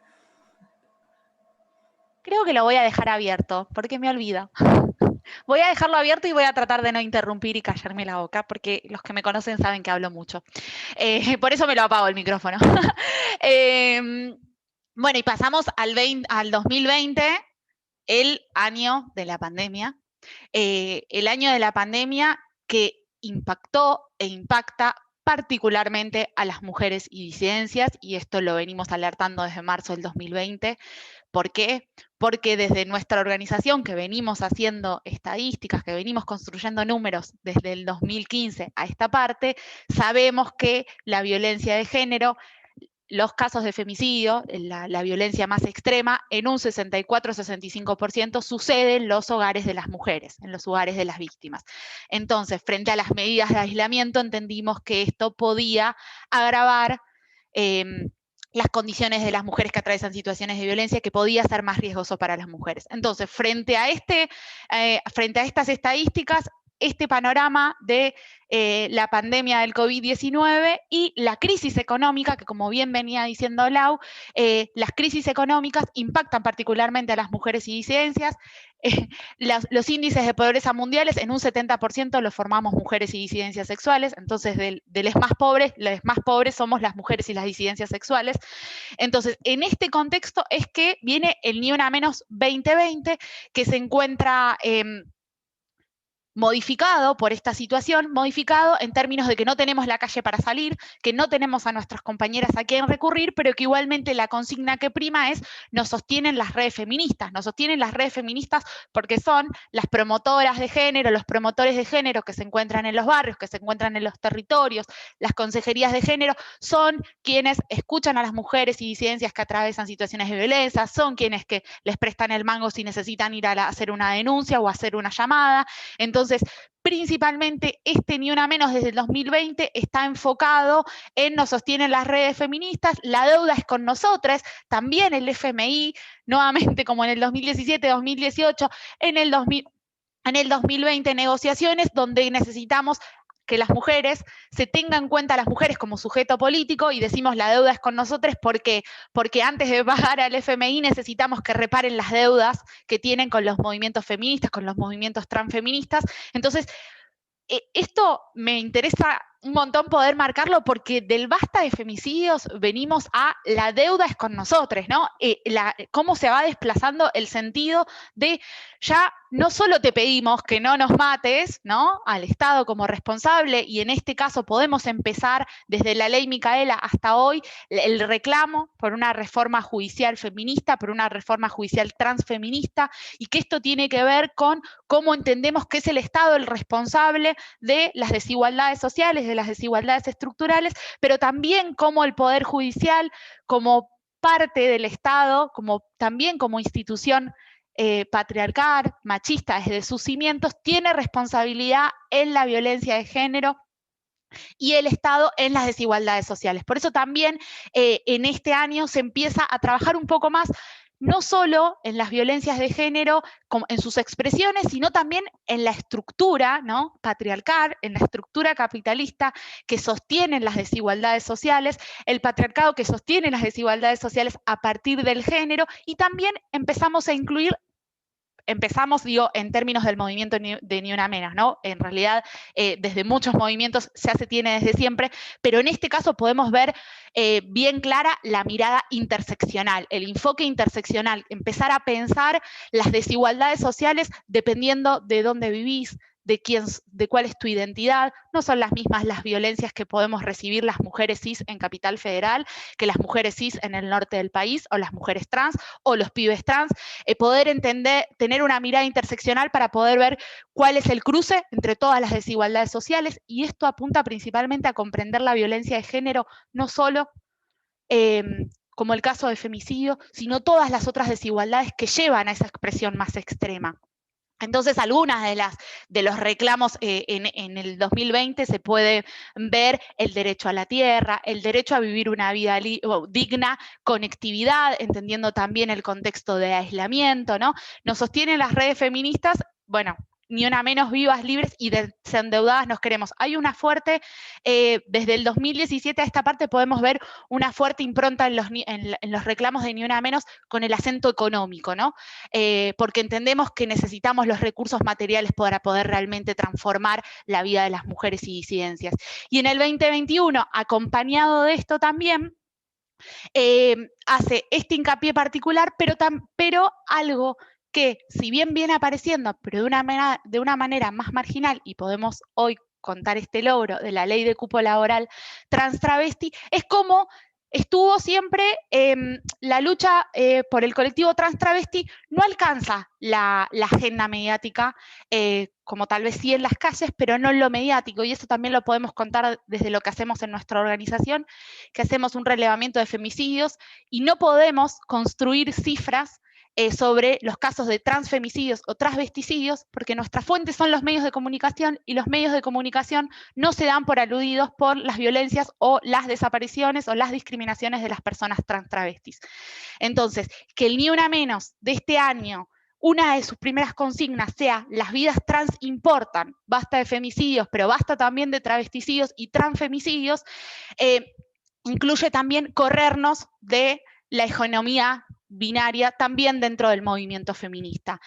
Creo que lo voy a dejar abierto, porque me olvido. Voy a dejarlo abierto y voy a tratar de no interrumpir y callarme la boca, porque los que me conocen saben que hablo mucho. Por eso me lo apago el micrófono. Bueno, y pasamos al 2020, el año de la pandemia. El año de la pandemia que impactó e impacta particularmente a las mujeres y disidencias, y esto lo venimos alertando desde marzo del 2020. ¿Por qué? Porque desde nuestra organización, que venimos haciendo estadísticas, que venimos construyendo números desde el 2015 a esta parte, sabemos que la violencia de género, los casos de femicidio, la violencia más extrema, en un 64-65% sucede en los hogares de las mujeres, en los hogares de las víctimas. Entonces, frente a las medidas de aislamiento, entendimos que esto podía agravar las condiciones de las mujeres que atraviesan situaciones de violencia, que podía ser más riesgoso para las mujeres. Entonces, frente a estas estadísticas, este panorama de la pandemia del COVID-19 y la crisis económica, que como bien venía diciendo Lau, las crisis económicas impactan particularmente a las mujeres y disidencias. Los índices de pobreza mundiales en un 70% los formamos mujeres y disidencias sexuales, entonces de los más pobres somos las mujeres y las disidencias sexuales. Entonces, en este contexto es que viene el Ni Una Menos 2020, que se encuentra modificado por esta situación, modificado en términos de que no tenemos la calle para salir, que no tenemos a nuestras compañeras a quien recurrir, pero que igualmente la consigna que prima es nos sostienen las redes feministas porque son las promotoras de género, los promotores de género que se encuentran en los barrios, que se encuentran en los territorios, las consejerías de género, son quienes escuchan a las mujeres y disidencias que atraviesan situaciones de violencia, son quienes que les prestan el mango si necesitan ir a hacer una denuncia o hacer una llamada. Entonces, principalmente este Ni Una Menos desde el 2020 está enfocado en nos sostienen las redes feministas, la deuda es con nosotras, también el FMI, nuevamente como en el 2017, 2018, en el 2020 negociaciones donde necesitamos que las mujeres se tengan en cuenta a las mujeres como sujeto político y decimos la deuda es con nosotros porque antes de pagar al FMI necesitamos que reparen las deudas que tienen con los movimientos feministas, con los movimientos transfeministas. Entonces, esto me interesa un montón poder marcarlo porque del basta de femicidios venimos a la deuda es con nosotros, ¿no? Cómo se va desplazando el sentido de ya no solo te pedimos que no nos mates, ¿no? Al Estado como responsable, y en este caso podemos empezar desde la ley Micaela hasta hoy el reclamo por una reforma judicial feminista, por una reforma judicial transfeminista, y que esto tiene que ver con cómo entendemos que es el Estado el responsable de las desigualdades sociales, de las desigualdades estructurales, pero también como el Poder Judicial, como parte del Estado, también como institución patriarcal, machista desde sus cimientos, tiene responsabilidad en la violencia de género y el Estado en las desigualdades sociales. Por eso también en este año se empieza a trabajar un poco más no solo en las violencias de género, en sus expresiones, sino también en la estructura, ¿no?, patriarcal, en la estructura capitalista que sostiene las desigualdades sociales, el patriarcado que sostiene las desigualdades sociales a partir del género, y también empezamos a incluir, digo, en términos del movimiento de Ni Una Menos, ¿no? En realidad, desde muchos movimientos se tiene desde siempre, pero en este caso podemos ver bien clara la mirada interseccional, el enfoque interseccional, empezar a pensar las desigualdades sociales dependiendo de dónde vivís, de cuál es tu identidad. No son las mismas las violencias que podemos recibir las mujeres cis en Capital Federal que las mujeres cis en el norte del país, o las mujeres trans, o los pibes trans. Poder entender, tener una mirada interseccional para poder ver cuál es el cruce entre todas las desigualdades sociales, y esto apunta principalmente a comprender la violencia de género, no solo como el caso de femicidio, sino todas las otras desigualdades que llevan a esa expresión más extrema. Entonces, algunas de los reclamos en el 2020 se puede ver el derecho a la tierra, el derecho a vivir una vida digna, conectividad, entendiendo también el contexto de aislamiento, ¿no? Nos sostienen las redes feministas, bueno, Ni Una Menos, vivas, libres y desendeudadas nos queremos. Hay una fuerte, desde el 2017 a esta parte podemos ver una fuerte impronta en los reclamos de Ni Una Menos con el acento económico, ¿no? Porque entendemos que necesitamos los recursos materiales para poder realmente transformar la vida de las mujeres y disidencias. Y en el 2021, acompañado de esto también, hace este hincapié particular, pero algo que, si bien viene apareciendo, pero de una manera más marginal, y podemos hoy contar este logro de la ley de cupo laboral trans travesti, es como estuvo siempre la lucha por el colectivo trans travesti, no alcanza la agenda mediática, como tal vez sí en las calles, pero no en lo mediático, y eso también lo podemos contar desde lo que hacemos en nuestra organización, que hacemos un relevamiento de femicidios, y no podemos construir cifras sobre los casos de transfemicidios o transvesticidios, porque nuestras fuentes son los medios de comunicación, y los medios de comunicación no se dan por aludidos por las violencias o las desapariciones o las discriminaciones de las personas trans travestis. Entonces, que el Ni Una Menos de este año, una de sus primeras consignas sea las vidas trans importan, basta de femicidios, pero basta también de travesticidios y transfemicidios, incluye también corrernos de la hegemonía binaria también dentro del movimiento feminista.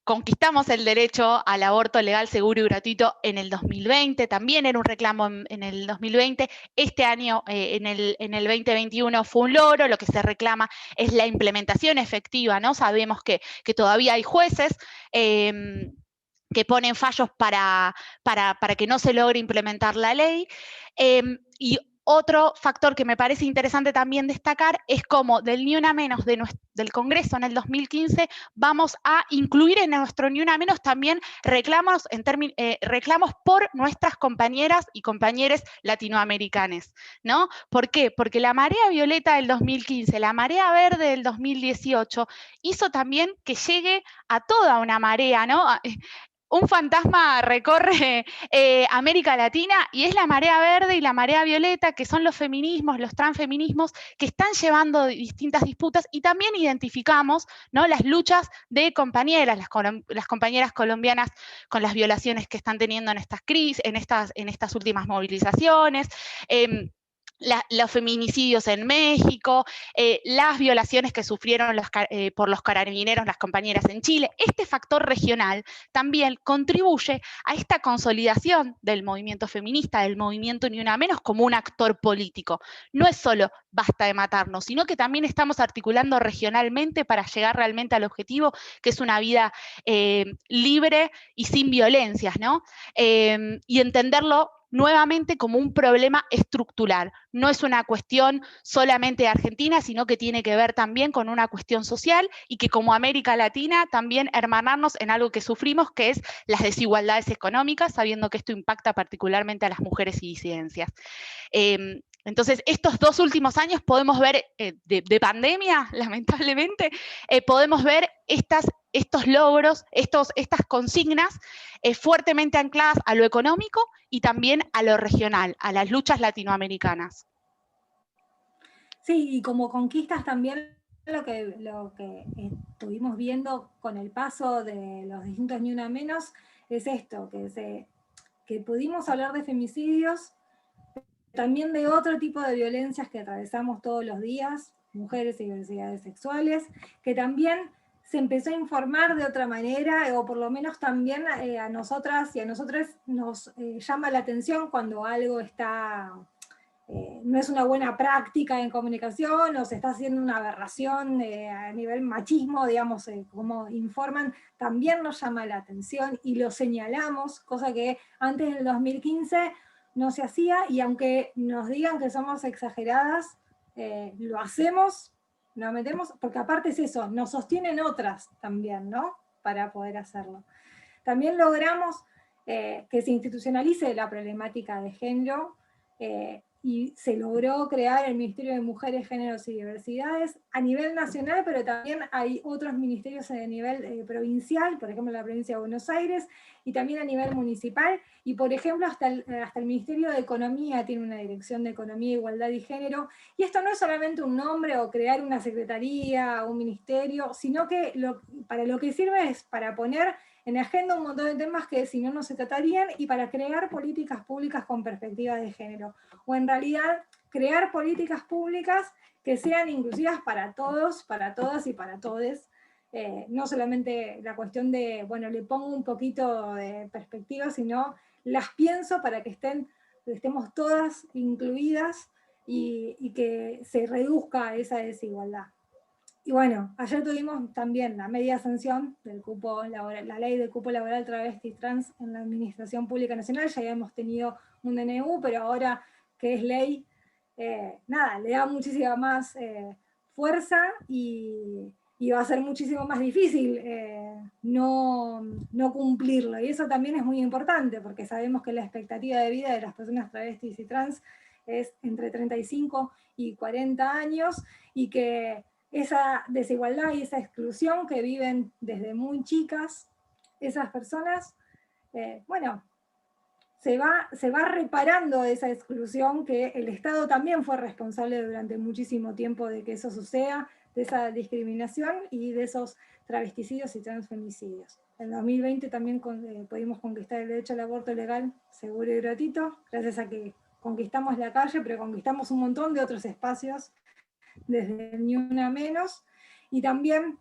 Conquistamos el derecho al aborto legal, seguro y gratuito en el 2020, también era un reclamo en el 2020, este año en el 2021 fue un logro, lo que se reclama es la implementación efectiva, ¿no? Sabemos que todavía hay jueces que ponen fallos para que no se logre implementar la ley, y otro factor que me parece interesante también destacar es cómo del Ni Una Menos del Congreso en el 2015 vamos a incluir en nuestro Ni Una Menos también reclamos por nuestras compañeras y compañeros latinoamericanos, ¿no? ¿Por qué? Porque la marea violeta del 2015, la marea verde del 2018 hizo también que llegue a toda una marea, ¿no? Un fantasma recorre América Latina y es la marea verde y la marea violeta, que son los feminismos, los transfeminismos, que están llevando distintas disputas, y también identificamos, ¿no?, las luchas de compañeras, las compañeras colombianas con las violaciones que están teniendo en estas crisis, en estas últimas movilizaciones, los feminicidios en México, las violaciones que sufrieron por los carabineros las compañeras en Chile. Este factor regional también contribuye a esta consolidación del movimiento feminista, del movimiento Ni Una Menos, como un actor político. No es solo basta de matarnos, sino que también estamos articulando regionalmente para llegar realmente al objetivo, que es una vida libre y sin violencias, ¿no? Y entenderlo nuevamente como un problema estructural. No es una cuestión solamente de Argentina, sino que tiene que ver también con una cuestión social, y que como América Latina también hermanarnos en algo que sufrimos, que es las desigualdades económicas, sabiendo que esto impacta particularmente a las mujeres y disidencias. Entonces, estos 2 últimos años podemos ver, de pandemia, lamentablemente, podemos ver estos logros, estas consignas fuertemente ancladas a lo económico y también a lo regional, a las luchas latinoamericanas. Sí, y como conquistas también lo que estuvimos viendo con el paso de los distintos Ni Una Menos es esto, que pudimos hablar de femicidios, también de otro tipo de violencias que atravesamos todos los días, mujeres y diversidades sexuales, que también se empezó a informar de otra manera, o por lo menos también a nosotras y a nosotros nos llama la atención cuando algo está, no es una buena práctica en comunicación, o se está haciendo una aberración a nivel machismo, digamos, como informan, también nos llama la atención y lo señalamos, cosa que antes del 2015 no se hacía, y aunque nos digan que somos exageradas, lo hacemos, lo metemos, porque aparte es eso, nos sostienen otras también, ¿no? Para poder hacerlo. También logramos que se institucionalice la problemática de género, y se logró crear el Ministerio de Mujeres, Géneros y Diversidades a nivel nacional, pero también hay otros ministerios a nivel provincial, por ejemplo la provincia de Buenos Aires, y también a nivel municipal, y por ejemplo hasta el Ministerio de Economía tiene una dirección de Economía, Igualdad y Género, y esto no es solamente un nombre o crear una secretaría o un ministerio, sino que para lo que sirve es para poner en agenda un montón de temas que si no, no se tratarían, y para crear políticas públicas con perspectiva de género, o en realidad crear políticas públicas que sean inclusivas para todos, para todas y para todes, no solamente la cuestión de, bueno, le pongo un poquito de perspectiva, sino las pienso para que estemos todas incluidas y que se reduzca esa desigualdad. Y bueno, ayer tuvimos también la media sanción del cupo laboral, la ley del cupo laboral travesti trans en la Administración Pública Nacional. Ya habíamos tenido un DNU, pero ahora que es ley, nada, le da muchísima más fuerza, y va a ser muchísimo más difícil no cumplirlo. Y eso también es muy importante, porque sabemos que la expectativa de vida de las personas travestis y trans es entre 35 y 40 años, y que esa desigualdad y esa exclusión que viven desde muy chicas esas personas, bueno, se va reparando esa exclusión, que el Estado también fue responsable durante muchísimo tiempo de que eso suceda, esa discriminación y de esos travesticidios y transfemicidios. En 2020 también pudimos conquistar el derecho al aborto legal, seguro y gratuito, gracias a que conquistamos la calle, pero conquistamos un montón de otros espacios, desde Ni Una Menos, y también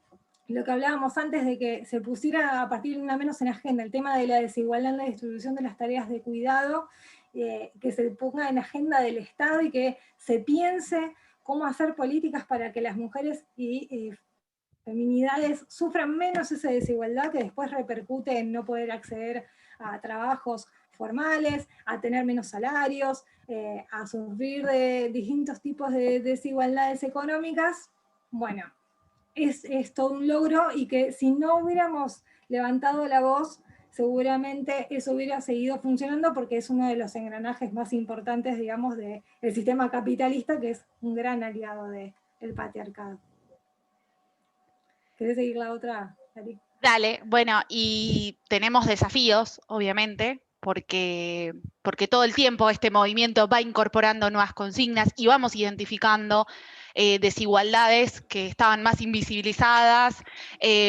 lo que hablábamos antes de que se pusiera a partir de Una Menos en agenda, el tema de la desigualdad en la distribución de las tareas de cuidado, que se ponga en agenda del Estado y que se piense cómo hacer políticas para que las mujeres y feminidades sufran menos esa desigualdad que después repercute en no poder acceder a trabajos formales, a tener menos salarios, a sufrir de distintos tipos de desigualdades económicas. Bueno, es todo un logro, y que si no hubiéramos levantado la voz, seguramente eso hubiera seguido funcionando, porque es uno de los engranajes más importantes, digamos, del sistema capitalista, que es un gran aliado del patriarcado. ¿Querés seguir la otra, Ari? Dale, bueno, y tenemos desafíos, obviamente, porque todo el tiempo este movimiento va incorporando nuevas consignas y vamos identificando desigualdades que estaban más invisibilizadas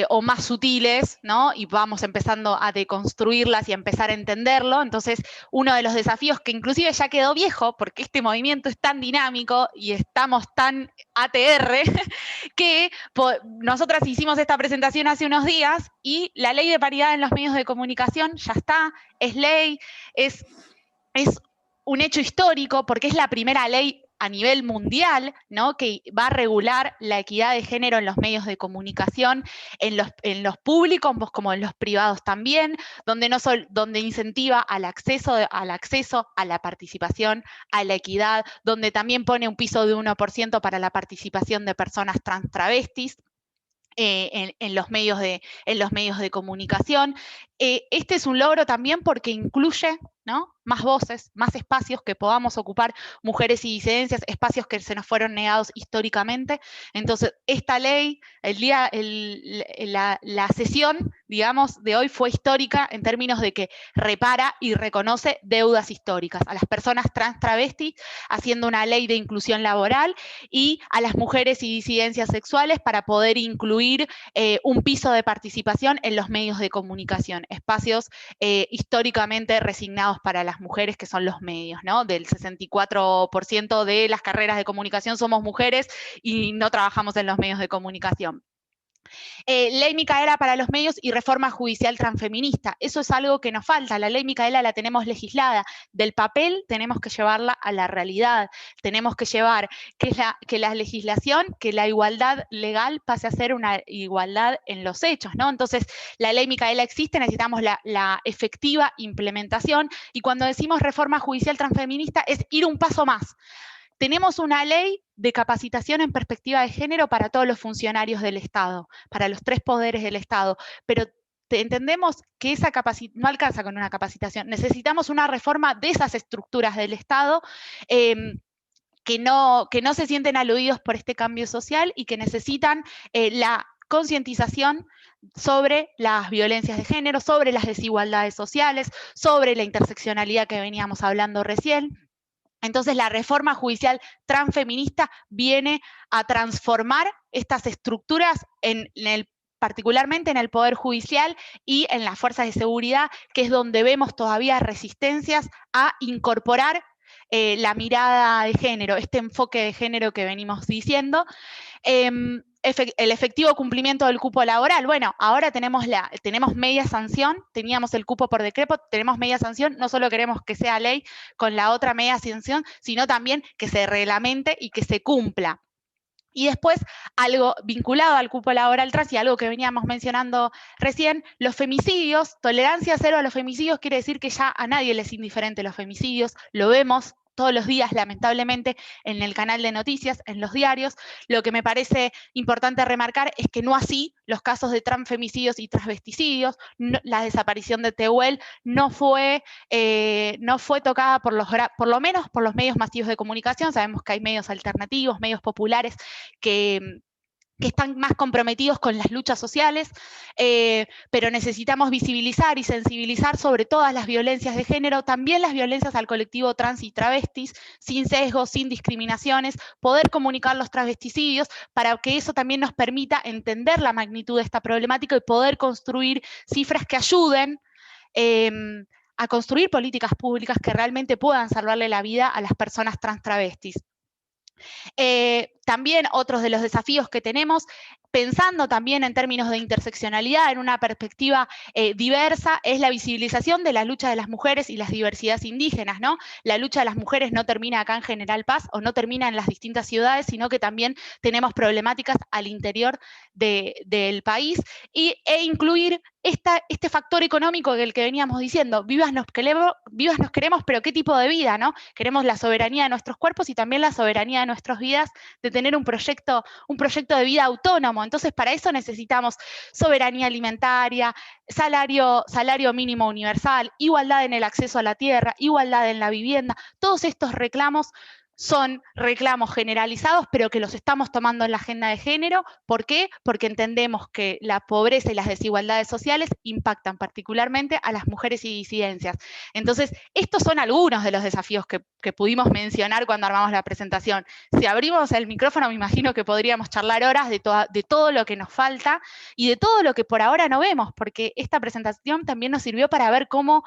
o más sutiles, ¿no? Y vamos empezando a deconstruirlas y a empezar a entenderlo. Entonces, uno de los desafíos que inclusive ya quedó viejo, porque este movimiento es tan dinámico y estamos tan ATR, que nosotras hicimos esta presentación hace unos días y la ley de paridad en los medios de comunicación ya está, es ley, es un hecho histórico porque es la primera ley a nivel mundial, ¿no? Que va a regular la equidad de género en los medios de comunicación, en los públicos como en los privados también, donde incentiva al acceso a la participación, a la equidad, donde también pone un piso de 1% para la participación de personas trans travestis. En los medios de comunicación. Este es un logro también porque incluye, ¿no?, más voces, más espacios que podamos ocupar mujeres y disidencias, espacios que se nos fueron negados históricamente. Entonces, esta ley, la sesión, digamos, de hoy fue histórica en términos de que repara y reconoce deudas históricas a las personas trans travestis, haciendo una ley de inclusión laboral, y a las mujeres y disidencias sexuales para poder incluir un piso de participación en los medios de comunicación, espacios históricamente resignados para las mujeres, que son los medios, ¿no? Del 64% de las carreras de comunicación somos mujeres y no trabajamos en los medios de comunicación. Ley Micaela para los medios y reforma judicial transfeminista. Eso es algo que nos falta. La ley Micaela la tenemos legislada. Del papel tenemos que llevarla a la realidad. Tenemos que llevar que la legislación, que la igualdad legal pase a ser una igualdad en los hechos, ¿no? Entonces, la ley Micaela existe, necesitamos la efectiva implementación, y cuando decimos reforma judicial transfeminista es ir un paso más. Tenemos una ley de capacitación en perspectiva de género para todos los funcionarios del Estado, para los 3 poderes del Estado, pero entendemos que esa no alcanza con una capacitación. Necesitamos una reforma de esas estructuras del Estado que no se sienten aludidos por este cambio social y que necesitan la concientización sobre las violencias de género, sobre las desigualdades sociales, sobre la interseccionalidad que veníamos hablando recién. Entonces, la reforma judicial transfeminista viene a transformar estas estructuras particularmente en el Poder Judicial y en las fuerzas de seguridad, que es donde vemos todavía resistencias a incorporar la mirada de género, este enfoque de género que venimos diciendo. El efectivo cumplimiento del cupo laboral. Bueno, ahora tenemos media sanción, teníamos el cupo por decreto, tenemos media sanción, no solo queremos que sea ley con la otra media sanción, sino también que se reglamente y que se cumpla. Y después, algo vinculado al cupo laboral trans y algo que veníamos mencionando recién, los femicidios, tolerancia cero a los femicidios quiere decir que ya a nadie le es indiferente los femicidios, lo vemos todos los días, lamentablemente, en el canal de noticias, en los diarios. Lo que me parece importante remarcar es que no así los casos de transfemicidios y transvesticidios. La desaparición de Tehuel no fue tocada por lo menos por los medios masivos de comunicación. Sabemos que hay medios alternativos, medios populares que que están más comprometidos con las luchas sociales, pero necesitamos visibilizar y sensibilizar sobre todas las violencias de género, también las violencias al colectivo trans y travestis, sin sesgos, sin discriminaciones, poder comunicar los travesticidios para que eso también nos permita entender la magnitud de esta problemática y poder construir cifras que ayuden a construir políticas públicas que realmente puedan salvarle la vida a las personas trans travestis. También otros de los desafíos que tenemos, pensando también en términos de interseccionalidad, en una perspectiva diversa, es la visibilización de la lucha de las mujeres y las diversidades indígenas, ¿no? La lucha de las mujeres no termina acá en General Paz o no termina en las distintas ciudades, sino que también tenemos problemáticas al interior del país, e incluir este factor económico del que veníamos diciendo, vivas nos queremos, pero ¿qué tipo de vida, no? Queremos la soberanía de nuestros cuerpos y también la soberanía de nuestras vidas, de tener un proyecto de vida autónomo. Entonces, para eso necesitamos soberanía alimentaria, salario mínimo universal, igualdad en el acceso a la tierra, igualdad en la vivienda. Todos estos reclamos son reclamos generalizados, pero que los estamos tomando en la agenda de género. ¿Por qué? Porque entendemos que la pobreza y las desigualdades sociales impactan particularmente a las mujeres y disidencias. Entonces, estos son algunos de los desafíos que pudimos mencionar cuando armamos la presentación. Si abrimos el micrófono, me imagino que podríamos charlar horas de todo lo que nos falta y de todo lo que por ahora no vemos, porque esta presentación también nos sirvió para ver cómo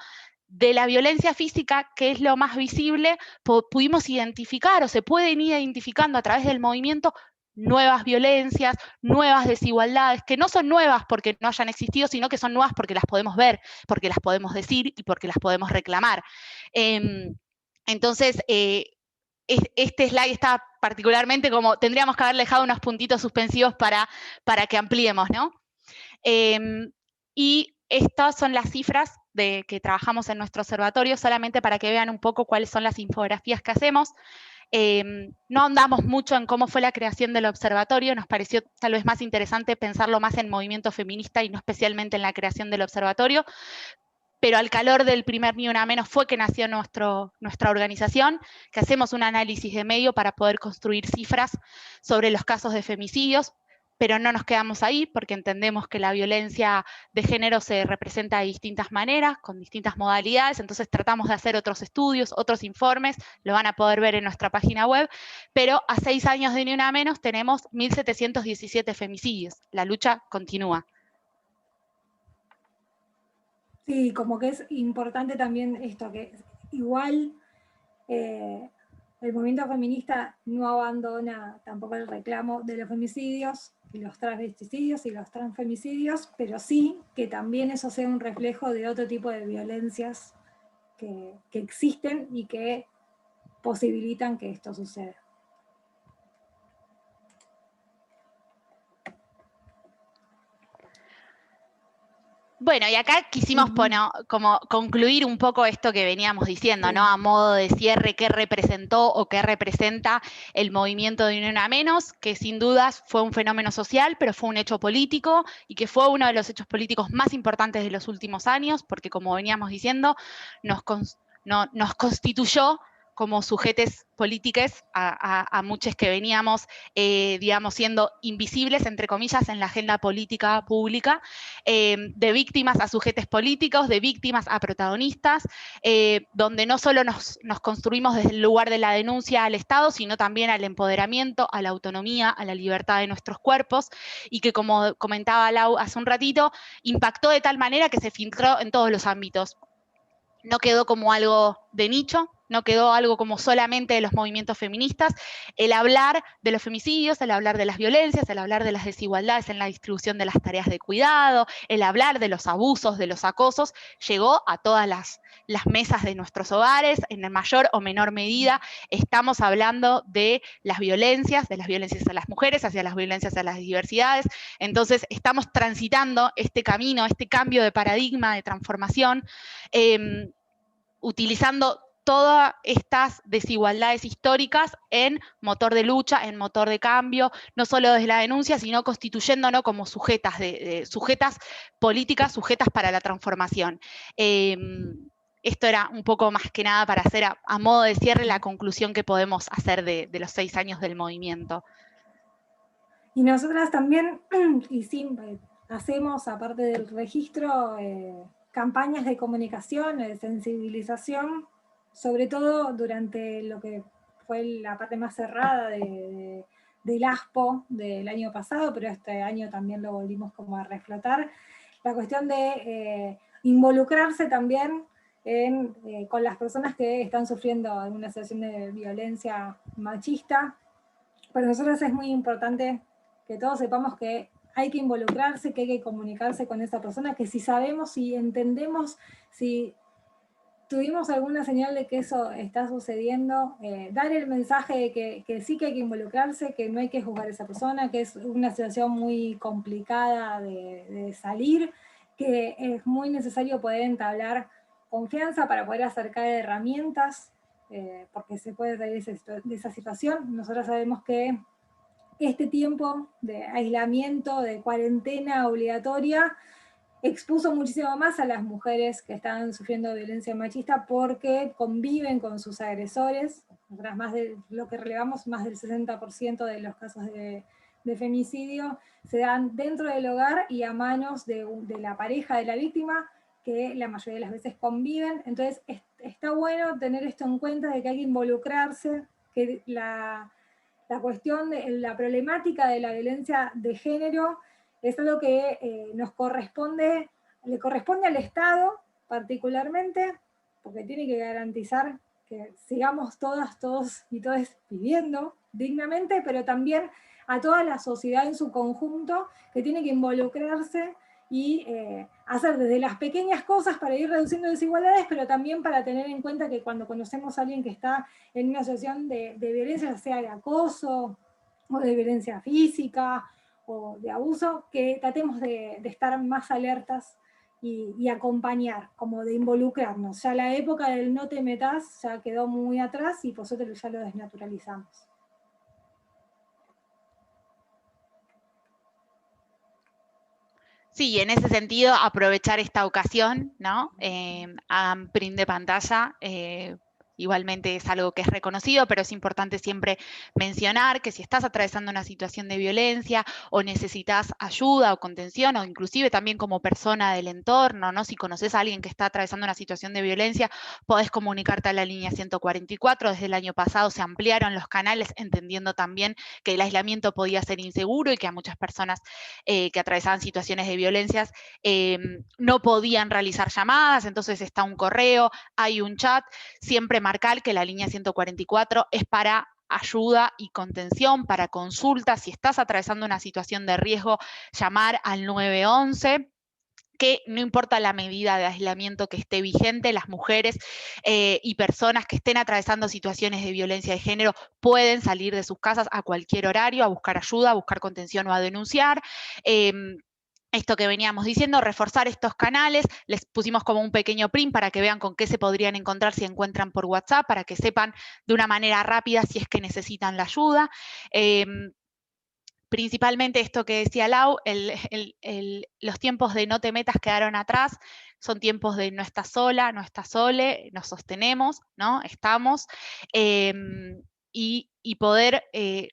de la violencia física, que es lo más visible, pudimos identificar o se pueden ir identificando a través del movimiento nuevas violencias, nuevas desigualdades, que no son nuevas porque no hayan existido, sino que son nuevas porque las podemos ver, porque las podemos decir y porque las podemos reclamar. Entonces, este slide está particularmente como, tendríamos que haber dejado unos puntitos suspensivos para que ampliemos, ¿no? Y estas son las cifras que trabajamos en nuestro observatorio, solamente para que vean un poco cuáles son las infografías que hacemos. No ahondamos mucho en cómo fue la creación del observatorio, nos pareció tal vez más interesante pensarlo más en movimiento feminista y no especialmente en la creación del observatorio, pero al calor del primer Ni Una Menos fue que nació nuestra organización, que hacemos un análisis de medio para poder construir cifras sobre los casos de femicidios, pero no nos quedamos ahí porque entendemos que la violencia de género se representa de distintas maneras, con distintas modalidades, entonces tratamos de hacer otros estudios, otros informes, lo van a poder ver en nuestra página web, pero a 6 años de Ni Una Menos tenemos 1.717 femicidios, la lucha continúa. Sí, como que es importante también esto, que igual el movimiento feminista no abandona tampoco el reclamo de los femicidios, y los travesticidios y los transfemicidios, pero sí que también eso sea un reflejo de otro tipo de violencias que existen y que posibilitan que esto suceda. Bueno, y acá quisimos como concluir un poco esto que veníamos diciendo, ¿no? A modo de cierre, qué representó o qué representa el movimiento de Ni Una Menos, que sin dudas fue un fenómeno social, pero fue un hecho político y que fue uno de los hechos políticos más importantes de los últimos años, porque como veníamos diciendo, nos constituyó como sujetes políticos a muchos que veníamos, digamos, siendo invisibles, entre comillas, en la agenda política pública, de víctimas a sujetes políticos, de víctimas a protagonistas, donde no solo nos construimos desde el lugar de la denuncia al Estado, sino también al empoderamiento, a la autonomía, a la libertad de nuestros cuerpos, y que, como comentaba Lau hace un ratito, impactó de tal manera que se filtró en todos los ámbitos. No quedó como algo de nicho, no quedó algo como solamente de los movimientos feministas. El hablar de los femicidios, el hablar de las violencias, el hablar de las desigualdades en la distribución de las tareas de cuidado, el hablar de los abusos, de los acosos, llegó a todas las mesas de nuestros hogares, en mayor o menor medida. Estamos hablando de las violencias a las mujeres, hacia las violencias a las diversidades. Entonces, estamos transitando este camino, este cambio de paradigma, de transformación, utilizando todas estas desigualdades históricas en motor de lucha, en motor de cambio, no solo desde la denuncia, sino constituyéndonos como sujetas políticas, sujetas para la transformación. Esto era un poco más que nada para hacer a modo de cierre la conclusión que podemos hacer de los 6 años del movimiento. Y nosotras también hacemos, aparte del registro, campañas de comunicación, de sensibilización, sobre todo durante lo que fue la parte más cerrada del ASPO del año pasado, pero este año también lo volvimos como a reflotar, la cuestión de involucrarse también con las personas que están sufriendo alguna situación de violencia machista. Para nosotros es muy importante que todos sepamos que hay que involucrarse, que hay que comunicarse con esa persona, que si sabemos, si entendemos, si tuvimos alguna señal de que eso está sucediendo, dar el mensaje de que sí que hay que involucrarse, que no hay que juzgar a esa persona, que es una situación muy complicada de salir, que es muy necesario poder entablar confianza para poder acercar herramientas, porque se puede salir de esa situación. Nosotros sabemos que este tiempo de aislamiento, de cuarentena obligatoria, expuso muchísimo más a las mujeres que estaban sufriendo violencia machista porque conviven con sus agresores. Más de lo que relevamos, más del 60% de los casos de femicidio se dan dentro del hogar y a manos de la pareja de la víctima, que la mayoría de las veces conviven. Entonces está bueno tener esto en cuenta, de que hay que involucrarse, que la cuestión de la problemática de la violencia de género es algo que le corresponde al Estado particularmente, porque tiene que garantizar que sigamos todas, todos y todas viviendo dignamente, pero también a toda la sociedad en su conjunto, que tiene que involucrarse y hacer desde las pequeñas cosas para ir reduciendo desigualdades, pero también para tener en cuenta que cuando conocemos a alguien que está en una situación de violencia, ya sea de acoso o de violencia física o de abuso, que tratemos de estar más alertas y acompañar, como de involucrarnos. Ya la época del no te metas ya quedó muy atrás y nosotros ya lo desnaturalizamos. Sí, en ese sentido, aprovechar esta ocasión, ¿no? Hagan print de pantalla. Igualmente es algo que es reconocido, pero es importante siempre mencionar que si estás atravesando una situación de violencia o necesitas ayuda o contención, o inclusive también como persona del entorno, ¿no? Si conoces a alguien que está atravesando una situación de violencia, podés comunicarte a la línea 144. Desde el año pasado se ampliaron los canales, entendiendo también que el aislamiento podía ser inseguro y que a muchas personas que atravesaban situaciones de violencias no podían realizar llamadas. Entonces está un correo, hay un chat. Siempre marcar que la línea 144 es para ayuda y contención, para consultas. Si estás atravesando una situación de riesgo, llamar al 911. Que no importa la medida de aislamiento que esté vigente, las mujeres y personas que estén atravesando situaciones de violencia de género pueden salir de sus casas a cualquier horario a buscar ayuda, a buscar contención o a denunciar. Esto que veníamos diciendo, reforzar estos canales, les pusimos como un pequeño print para que vean con qué se podrían encontrar si encuentran por WhatsApp, para que sepan de una manera rápida si es que necesitan la ayuda. Principalmente esto que decía Lau, los tiempos de no te metas quedaron atrás, son tiempos de no estás sola, no estás sole, nos sostenemos, ¿no? Estamos. Y poder,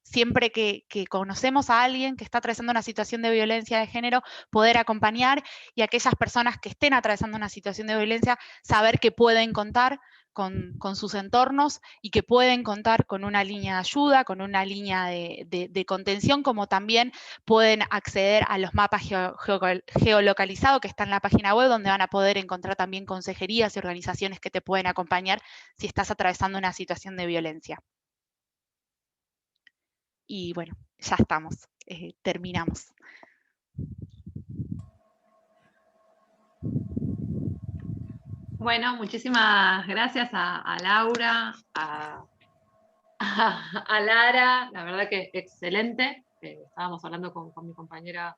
siempre que conocemos a alguien que está atravesando una situación de violencia de género, poder acompañar, y aquellas personas que estén atravesando una situación de violencia, saber que pueden contar con sus entornos y que pueden contar con una línea de ayuda, con una línea de contención, como también pueden acceder a los mapas geolocalizados que están en la página web, donde van a poder encontrar también consejerías y organizaciones que te pueden acompañar si estás atravesando una situación de violencia. Y bueno, ya estamos, terminamos. Bueno, muchísimas gracias a Laura, a Lara, la verdad que excelente. Estábamos hablando con mi compañera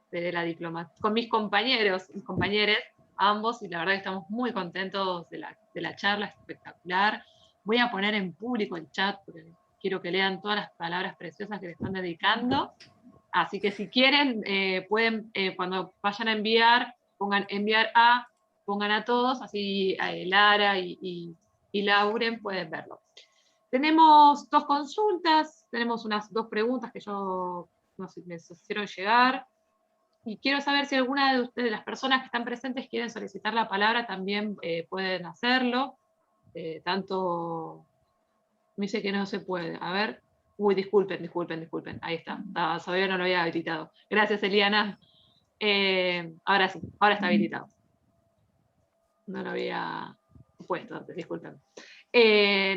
de la diplomacia, con mis compañeros y compañeras, ambos, y la verdad que estamos muy contentos de la charla, espectacular. Voy a poner en público el chat porque quiero que lean todas las palabras preciosas que le están dedicando. Así que si quieren, pueden, cuando vayan a enviar, pongan enviar a, pongan a todos, así Lara y Lauren pueden verlo. Tenemos 2 consultas, tenemos unas 2 preguntas que yo nos hicieron llegar. Y quiero saber si alguna de ustedes, las personas que están presentes, quieren solicitar la palabra, también pueden hacerlo. Tanto, me dice que no se puede. A ver, uy, disculpen. Ahí está, todavía no lo había habilitado. Gracias, Eliana. Ahora sí, ahora está habilitado. No lo había puesto antes, disculpen.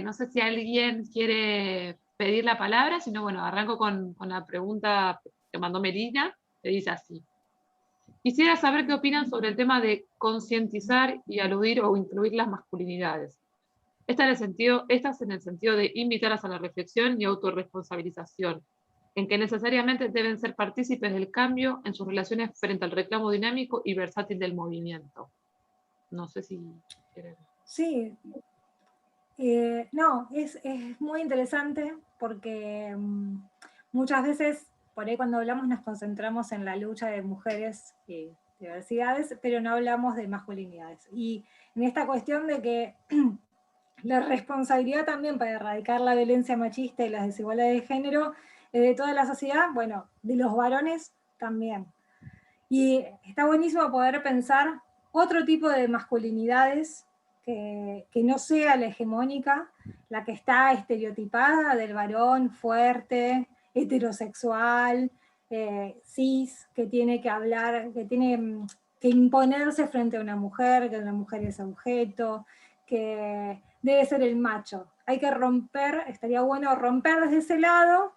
No sé si alguien quiere pedir la palabra, si no, bueno, arranco con la pregunta que mandó Melina, que dice así. Quisiera saber qué opinan sobre el tema de concientizar y aludir o incluir las masculinidades. Estas en el sentido de invitarlas a la reflexión y autorresponsabilización, en que necesariamente deben ser partícipes del cambio en sus relaciones frente al reclamo dinámico y versátil del movimiento. No sé si quieren. Sí. No, es muy interesante porque muchas veces, por ahí cuando hablamos nos concentramos en la lucha de mujeres y diversidades, pero no hablamos de masculinidades. Y en esta cuestión de que la responsabilidad también para erradicar la violencia machista y las desigualdades de género de toda la sociedad, bueno, de los varones también. Y está buenísimo poder pensar otro tipo de masculinidades que no sea la hegemónica, la que está estereotipada del varón fuerte, heterosexual, cis, que tiene que hablar, que tiene que imponerse frente a una mujer, que la mujer es objeto, que debe ser el macho. Hay que romper, estaría bueno romper desde ese lado,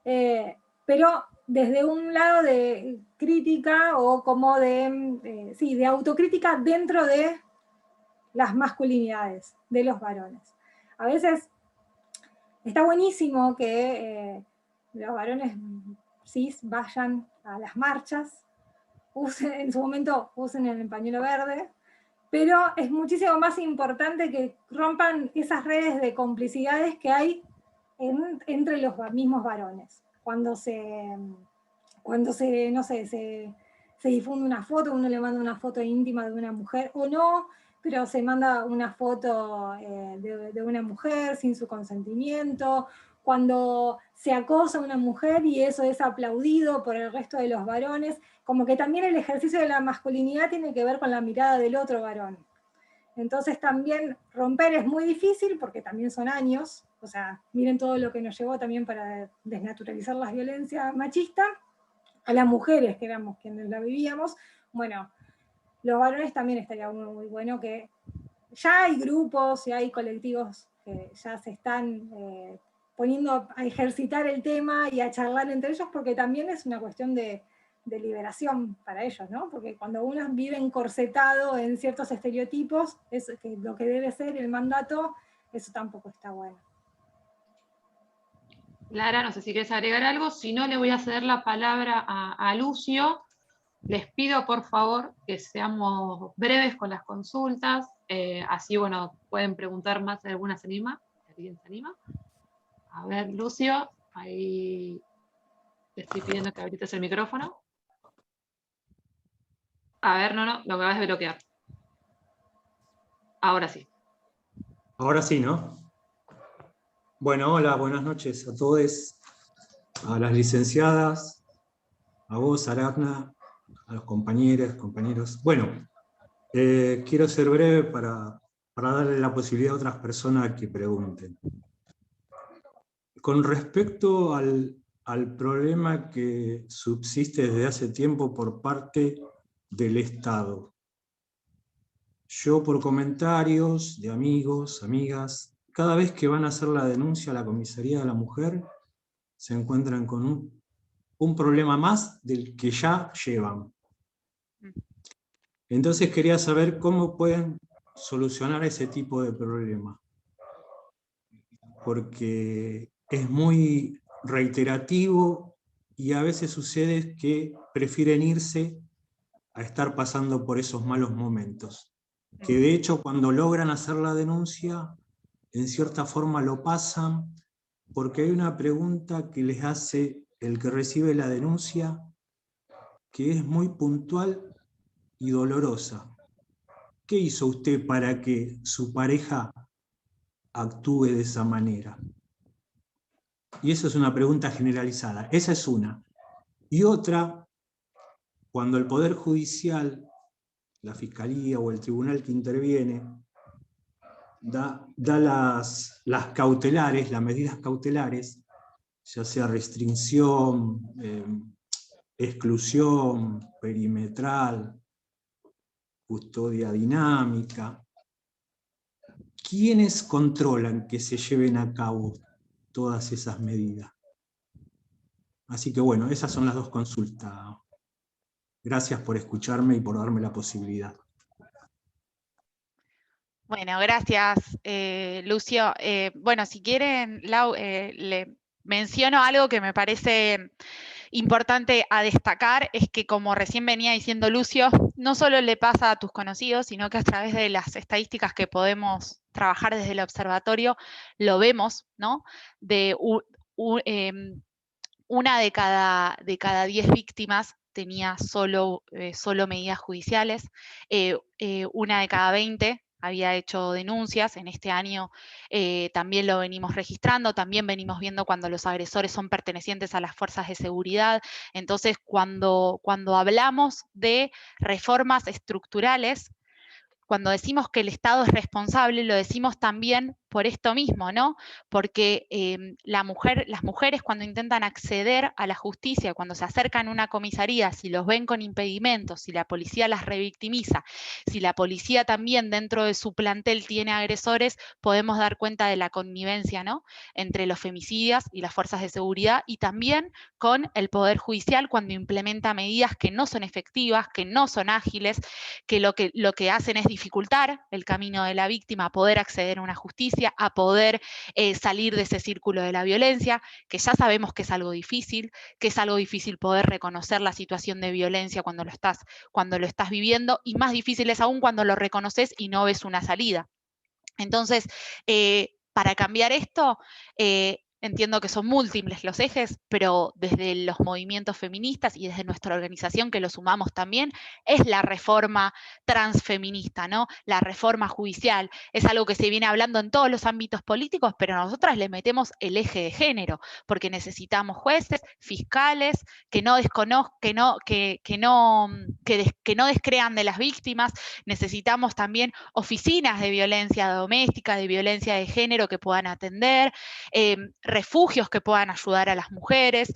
pero desde un lado de crítica o como de autocrítica dentro de las masculinidades de los varones. A veces está buenísimo que los varones cis vayan a las marchas, en su momento usen el pañuelo verde, pero es muchísimo más importante que rompan esas redes de complicidades que hay entre los mismos varones. Cuando no sé, se difunde una foto, uno le manda una foto íntima de una mujer, o no, pero se manda una foto de una mujer sin su consentimiento, cuando se acosa a una mujer y eso es aplaudido por el resto de los varones, como que también el ejercicio de la masculinidad tiene que ver con la mirada del otro varón. Entonces también romper es muy difícil porque también son años, o sea, miren todo lo que nos llevó también para desnaturalizar la violencia machista, a las mujeres que éramos quienes la vivíamos. Bueno, los varones también estaría muy bueno que ya hay grupos y hay colectivos que ya se están poniendo a ejercitar el tema y a charlar entre ellos, porque también es una cuestión de liberación para ellos, ¿no? Porque cuando uno vive encorsetado en ciertos estereotipos, es que lo que debe ser el mandato, eso tampoco está bueno. Lara, no sé si quieres agregar algo, si no le voy a ceder la palabra a Lucio. Les pido por favor que seamos breves con las consultas, así bueno, pueden preguntar más si alguna se anima. ¿Alguien se anima? A ver, Lucio, ahí te estoy pidiendo que habilites el micrófono. A ver, no, lo que vas a bloquear. Ahora sí. Ahora sí, ¿no? Bueno, hola, buenas noches a todos, a las licenciadas, a vos, Ariadna, a los compañeros. Bueno, quiero ser breve para darle la posibilidad a otras personas que pregunten. Con respecto al problema que subsiste desde hace tiempo por parte del Estado, yo por comentarios de amigos, amigas, cada vez que van a hacer la denuncia a la Comisaría de la Mujer, se encuentran con un problema más del que ya llevan. Entonces quería saber cómo pueden solucionar ese tipo de problema. Porque es muy reiterativo y a veces sucede que prefieren irse a estar pasando por esos malos momentos. Que de hecho cuando logran hacer la denuncia, en cierta forma lo pasan, porque hay una pregunta que les hace el que recibe la denuncia, que es muy puntual y dolorosa. ¿Qué hizo usted para que su pareja actúe de esa manera? Y eso es una pregunta generalizada. Esa es una. Y otra, cuando el Poder Judicial, la Fiscalía o el tribunal que interviene, da las cautelares, las medidas cautelares, ya sea restricción, exclusión perimetral, custodia dinámica. ¿Quiénes controlan que se lleven a cabo todas esas medidas? Así que bueno, esas son las dos consultas. Gracias por escucharme y por darme la posibilidad. Bueno, gracias, Lucio. Bueno, si quieren, Lau, le menciono algo que me parece importante a destacar, es que como recién venía diciendo Lucio, no solo le pasa a tus conocidos, sino que a través de las estadísticas que podemos trabajar desde el observatorio, lo vemos, ¿no? De una de cada 10 víctimas tenía solo medidas judiciales, una de cada 20 había hecho denuncias. En este año también lo venimos registrando, también venimos viendo cuando los agresores son pertenecientes a las fuerzas de seguridad. Entonces, cuando hablamos de reformas estructurales, cuando decimos que el Estado es responsable, lo decimos también por esto mismo, ¿no? Porque las mujeres cuando intentan acceder a la justicia, cuando se acercan a una comisaría, si los ven con impedimentos, si la policía las revictimiza, si la policía también dentro de su plantel tiene agresores, podemos dar cuenta de la connivencia, ¿no? Entre los femicidas y las fuerzas de seguridad, y también con el Poder Judicial cuando implementa medidas que no son efectivas, que no son ágiles, que lo que hacen es dificultar el camino de la víctima a poder acceder a una justicia, a poder salir de ese círculo de la violencia, que ya sabemos que es algo difícil poder reconocer la situación de violencia cuando lo estás viviendo, y más difícil es aún cuando lo reconoces y no ves una salida. Entonces, para cambiar esto, entiendo que son múltiples los ejes, pero desde los movimientos feministas y desde nuestra organización, que lo sumamos también, es la reforma transfeminista, ¿no? La reforma judicial. Es algo que se viene hablando en todos los ámbitos políticos, pero nosotras le metemos el eje de género, porque necesitamos jueces, fiscales, que no descrean de las víctimas. Necesitamos también oficinas de violencia doméstica, de violencia de género que puedan atender, refugios que puedan ayudar a las mujeres,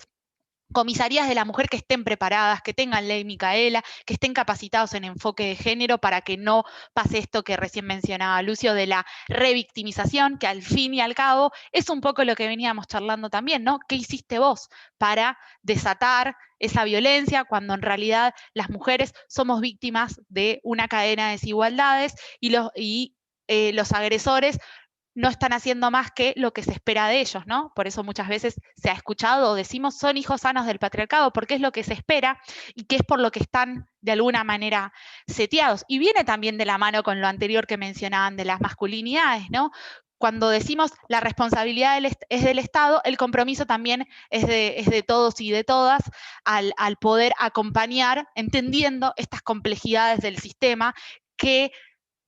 comisarías de la mujer que estén preparadas, que tengan ley Micaela, que estén capacitados en enfoque de género para que no pase esto que recién mencionaba Lucio de la revictimización, que al fin y al cabo es un poco lo que veníamos charlando también, ¿no? ¿Qué hiciste vos para desatar esa violencia cuando en realidad las mujeres somos víctimas de una cadena de desigualdades y los agresores no están haciendo más que lo que se espera de ellos, ¿no? Por eso muchas veces se ha escuchado o decimos son hijos sanos del patriarcado, porque es lo que se espera y que es por lo que están de alguna manera seteados. Y viene también de la mano con lo anterior que mencionaban de las masculinidades, ¿no? Cuando decimos la responsabilidad es del Estado, el compromiso también es de todos y de todas al poder acompañar, entendiendo estas complejidades del sistema que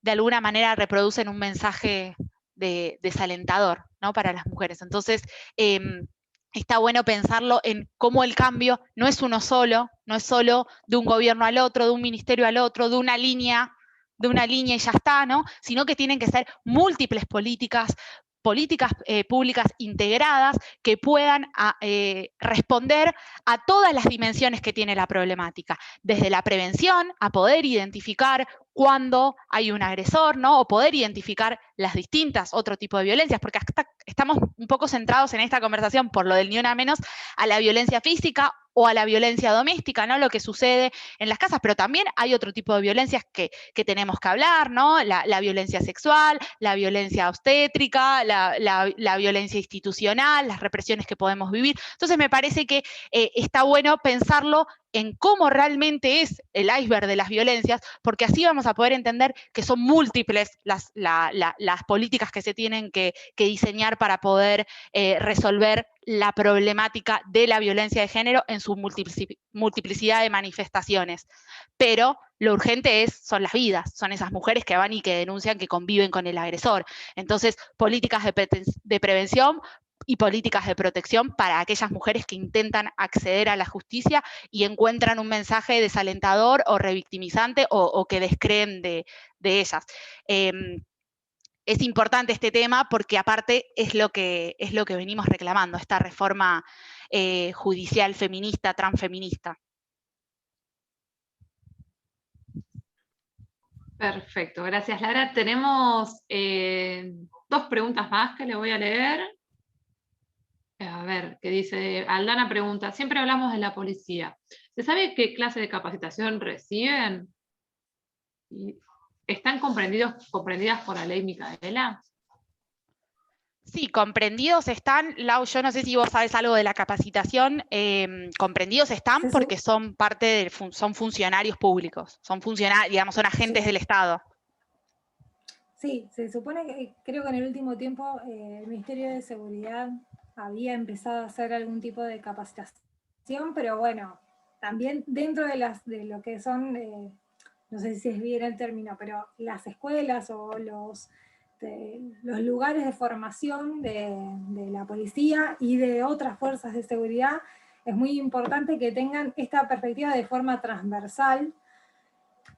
de alguna manera reproducen un mensaje desalentador, ¿no? Para las mujeres. Entonces, está bueno pensarlo en cómo el cambio no es uno solo, no es solo de un gobierno al otro, de un ministerio al otro, de una línea y ya está, ¿no? Sino que tienen que ser múltiples políticas públicas integradas que puedan responder a todas las dimensiones que tiene la problemática, desde la prevención, a poder identificar cuando hay un agresor, ¿no? O poder identificar las distintas otro tipo de violencias, porque hasta estamos un poco centrados en esta conversación por lo del ni una menos a la violencia física o a la violencia doméstica, ¿no? Lo que sucede en las casas, pero también hay otro tipo de violencias que tenemos que hablar, ¿no? La violencia sexual, la violencia obstétrica, la violencia institucional, las represiones que podemos vivir. Entonces me parece que está bueno pensarlo en cómo realmente es el iceberg de las violencias, porque así vamos a poder entender que son múltiples las políticas que se tienen que diseñar para poder resolver la problemática de la violencia de género en su multiplicidad de manifestaciones. Pero lo urgente son las vidas, son esas mujeres que van y que denuncian que conviven con el agresor. Entonces, políticas de prevención, y políticas de protección para aquellas mujeres que intentan acceder a la justicia y encuentran un mensaje desalentador o revictimizante o que descreen de ellas. Es importante este tema porque aparte es lo que venimos reclamando, esta reforma judicial feminista, transfeminista. Perfecto, gracias Lara. Tenemos 2 preguntas más que le voy a leer. A ver, que dice, Aldana pregunta, siempre hablamos de la policía. ¿Se sabe qué clase de capacitación reciben? ¿Están comprendidas por la ley Micaela? Sí, comprendidos están, Lau, yo no sé si vos sabes algo de la capacitación, comprendidos están Sí, sí. porque son parte son funcionarios públicos, son funcionarios, digamos, son agentes Sí. del Estado. Sí, se supone que, creo que en el último tiempo el Ministerio de Seguridad había empezado a hacer algún tipo de capacitación, pero bueno, también dentro de lo que son, no sé si es bien el término, pero las escuelas o los lugares de formación de la policía y de otras fuerzas de seguridad, es muy importante que tengan esta perspectiva de forma transversal,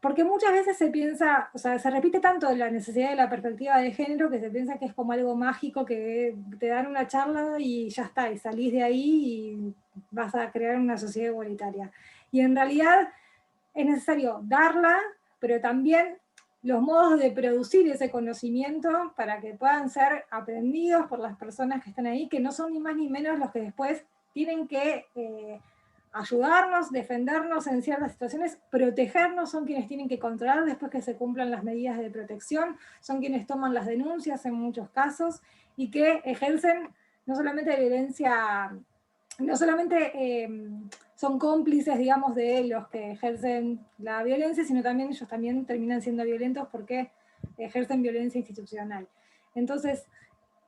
porque muchas veces se piensa, o sea, se repite tanto la necesidad de la perspectiva de género que se piensa que es como algo mágico, que te dan una charla y ya está, y salís de ahí y vas a crear una sociedad igualitaria. Y en realidad es necesario darla, pero también los modos de producir ese conocimiento para que puedan ser aprendidos por las personas que están ahí, que no son ni más ni menos los que después tienen que ayudarnos, defendernos en ciertas situaciones, protegernos, son quienes tienen que controlar después que se cumplan las medidas de protección, son quienes toman las denuncias en muchos casos y que ejercen no solamente violencia, no solamente son cómplices, digamos, de los que ejercen la violencia, sino también ellos también terminan siendo violentos porque ejercen violencia institucional. Entonces,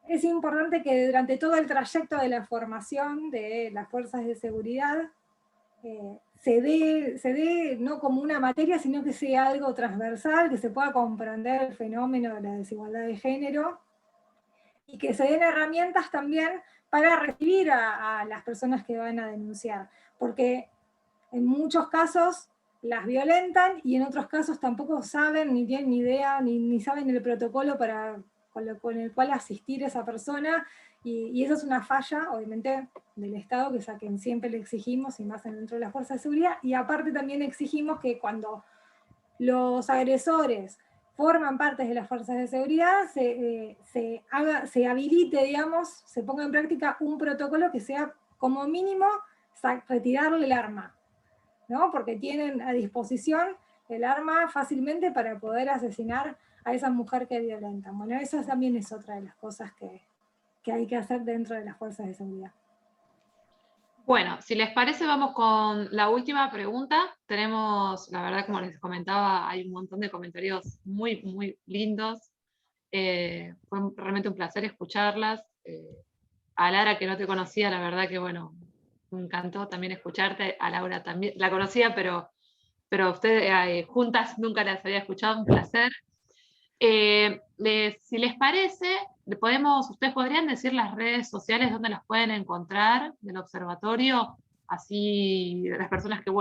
es importante que durante todo el trayecto de la formación de las fuerzas de seguridad se dé no como una materia, sino que sea algo transversal, que se pueda comprender el fenómeno de la desigualdad de género y que se den herramientas también para recibir a las personas que van a denunciar, porque en muchos casos las violentan y en otros casos tampoco saben, ni tienen ni idea, ni saben el protocolo con el cual asistir a esa persona, y eso es una falla, obviamente, del Estado, que es a quien siempre le exigimos, y más dentro de las fuerzas de seguridad, y aparte también exigimos que cuando los agresores forman parte de las fuerzas de seguridad, se habilite, digamos, se ponga en práctica un protocolo que sea como mínimo retirarle el arma, ¿no? Porque tienen a disposición el arma fácilmente para poder asesinar a esa mujer que violentan. Bueno, esa también es otra de las cosas que hay que hacer dentro de las fuerzas de seguridad. Bueno, si les parece, vamos con la última pregunta. Tenemos, la verdad, como les comentaba, hay un montón de comentarios muy, muy lindos. Fue realmente un placer escucharlas. A Lara, que no te conocía, la verdad que, bueno, me encantó también escucharte. A Laura también, la conocía, pero ustedes juntas nunca las había escuchado, un placer. Si les parece, ustedes podrían decir las redes sociales donde las pueden encontrar del observatorio, así las personas que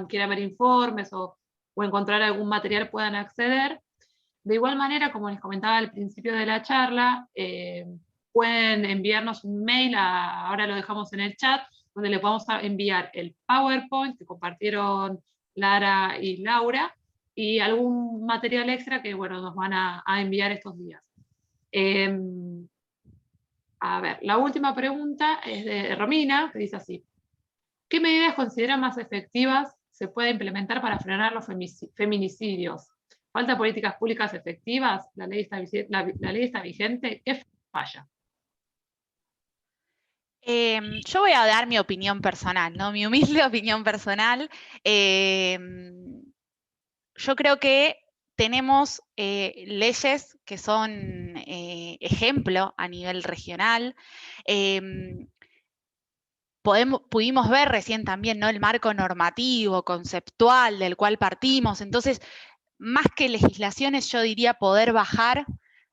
quieran ver informes o encontrar algún material puedan acceder. De igual manera, como les comentaba al principio de la charla, pueden enviarnos un mail, ahora lo dejamos en el chat, donde le podemos enviar el PowerPoint que compartieron Lara y Laura, y algún material extra que nos van a enviar estos días. A ver, la última pregunta es de Romina, que dice así: ¿qué medidas consideran más efectivas se puede implementar para frenar los feminicidios? ¿Falta políticas públicas efectivas? ¿La ley está vigente? ¿Qué falla? Yo voy a dar mi opinión personal, ¿no? Mi humilde opinión personal. Yo creo que tenemos leyes que son ejemplo a nivel regional. Pudimos ver recién también, ¿no?, el marco normativo, conceptual del cual partimos. Entonces, más que legislaciones, yo diría poder bajar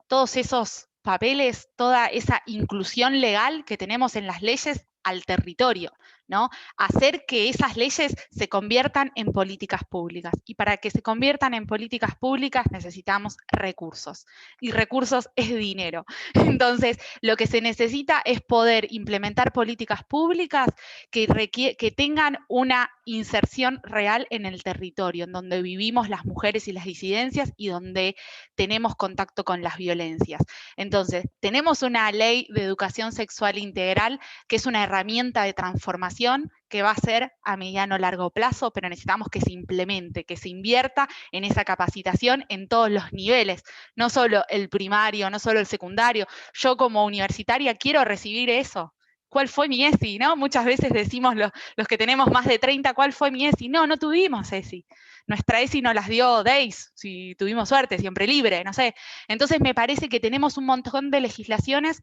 todos esos papeles, toda esa inclusión legal que tenemos en las leyes al territorio, ¿no? Hacer que esas leyes se conviertan en políticas públicas. Y para que se conviertan en políticas públicas necesitamos recursos. Y recursos es dinero. Entonces, lo que se necesita es poder implementar políticas públicas que tengan una inserción real en el territorio, en donde vivimos las mujeres y las disidencias y donde tenemos contacto con las violencias. Entonces, tenemos una ley de educación sexual integral que es una herramienta de transformación que va a ser a mediano o largo plazo, pero necesitamos que se implemente, que se invierta en esa capacitación en todos los niveles, no solo el primario, no solo el secundario. Yo como universitaria quiero recibir eso. ¿Cuál fue mi ESI? ¿No? Muchas veces decimos los que tenemos más de 30, ¿cuál fue mi ESI? No, no tuvimos ESI. Nuestra ESI nos las dio DEIS, si tuvimos suerte, siempre libre, no sé. Entonces me parece que tenemos un montón de legislaciones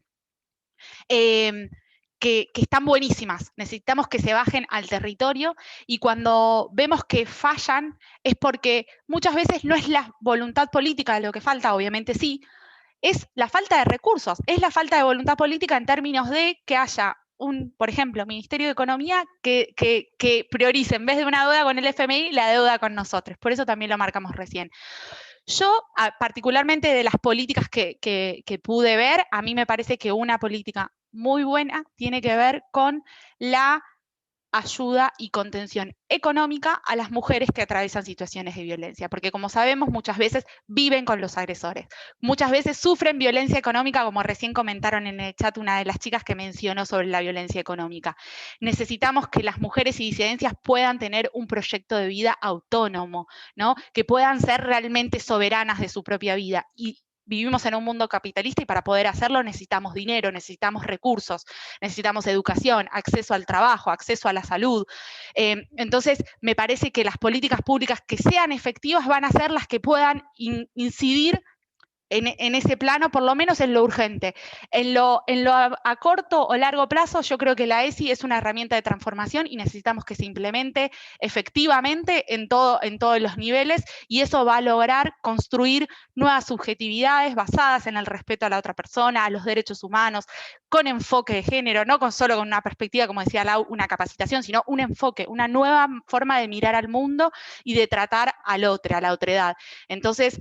que están buenísimas. Necesitamos que se bajen al territorio y cuando vemos que fallan es porque muchas veces no es la voluntad política lo que falta, obviamente sí, es la falta de recursos, es la falta de voluntad política en términos de que haya por ejemplo, Ministerio de Economía que priorice en vez de una deuda con el FMI, la deuda con nosotros. Por eso también lo marcamos recién. Yo, particularmente de las políticas que pude ver, a mí me parece que una política muy buena tiene que ver con la ayuda y contención económica a las mujeres que atraviesan situaciones de violencia, porque como sabemos muchas veces viven con los agresores, muchas veces sufren violencia económica, como recién comentaron en el chat una de las chicas que mencionó sobre la violencia económica. Necesitamos que las mujeres y disidencias puedan tener un proyecto de vida autónomo, ¿no? Que puedan ser realmente soberanas de su propia vida, y vivimos en un mundo capitalista y para poder hacerlo necesitamos dinero, necesitamos recursos, necesitamos educación, acceso al trabajo, acceso a la salud. Entonces, me parece que las políticas públicas que sean efectivas van a ser las que puedan incidir en ese plano, por lo menos en lo urgente. En lo a corto o largo plazo, yo creo que la ESI es una herramienta de transformación y necesitamos que se implemente efectivamente en todos los niveles, y eso va a lograr construir nuevas subjetividades basadas en el respeto a la otra persona, a los derechos humanos, con enfoque de género, no solo con una perspectiva, como decía Lau, una capacitación, sino un enfoque, una nueva forma de mirar al mundo y de tratar al otro, a la otredad. Entonces,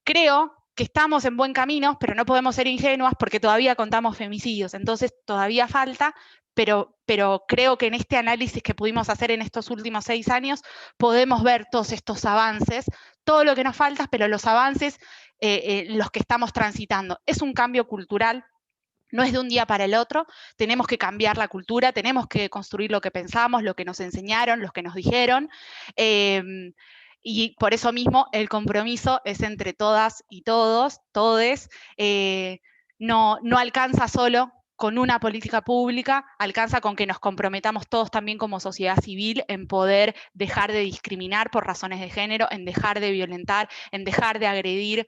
creo que estamos en buen camino, pero no podemos ser ingenuas porque todavía contamos femicidios, entonces todavía falta, pero creo que en este análisis que pudimos hacer en estos últimos 6 años podemos ver todos estos avances, todo lo que nos falta, pero los avances los que estamos transitando. Es un cambio cultural. No es de un día para el otro, tenemos que cambiar la cultura, tenemos que construir lo que pensamos, lo que nos enseñaron, lo que nos dijeron, y por eso mismo el compromiso es entre todas y todos, todes, no alcanza solo con una política pública, alcanza con que nos comprometamos todos también como sociedad civil en poder dejar de discriminar por razones de género, en dejar de violentar, en dejar de agredir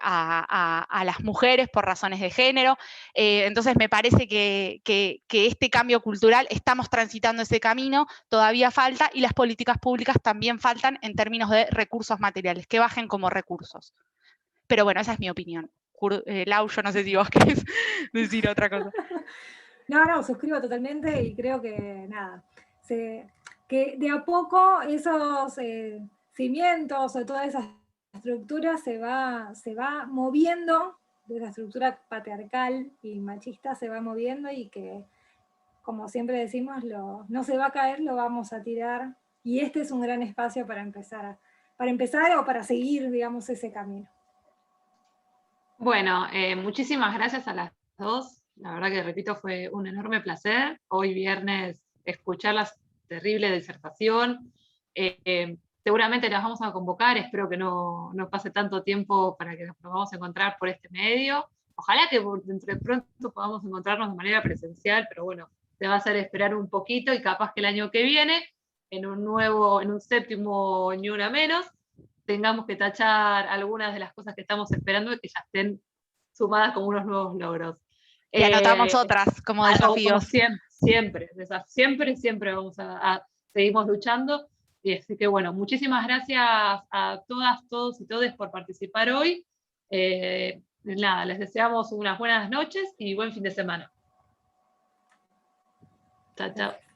a las mujeres por razones de género. Entonces me parece que este cambio cultural, estamos transitando ese camino, todavía falta, y las políticas públicas también faltan en términos de recursos materiales, que bajen como recursos. Pero bueno, esa es mi opinión. Lau, yo no sé si vos querés decir otra cosa. No, suscribo totalmente y creo que nada, que de a poco esos cimientos o toda esa estructura se va moviendo, de la estructura patriarcal y machista se va moviendo, y que, como siempre decimos, no se va a caer, lo vamos a tirar, y este es un gran espacio para empezar o para seguir, digamos, ese camino. Bueno, muchísimas gracias a las dos. La verdad que, repito, fue un enorme placer hoy viernes escuchar la terrible disertación. Seguramente las vamos a convocar, espero que no pase tanto tiempo para que nos podamos encontrar por este medio. Ojalá que dentro de pronto podamos encontrarnos de manera presencial, pero bueno, se va a hacer esperar un poquito, y capaz que el año que viene, en un séptimo Ni Una Menos, tengamos que tachar algunas de las cosas que estamos esperando y que ya estén sumadas como unos nuevos logros. Y anotamos otras como desafíos. Siempre vamos a seguimos luchando. Y así que bueno, muchísimas gracias a todas, todos y todes por participar hoy. nada, les deseamos unas buenas noches y buen fin de semana. Chao, chao.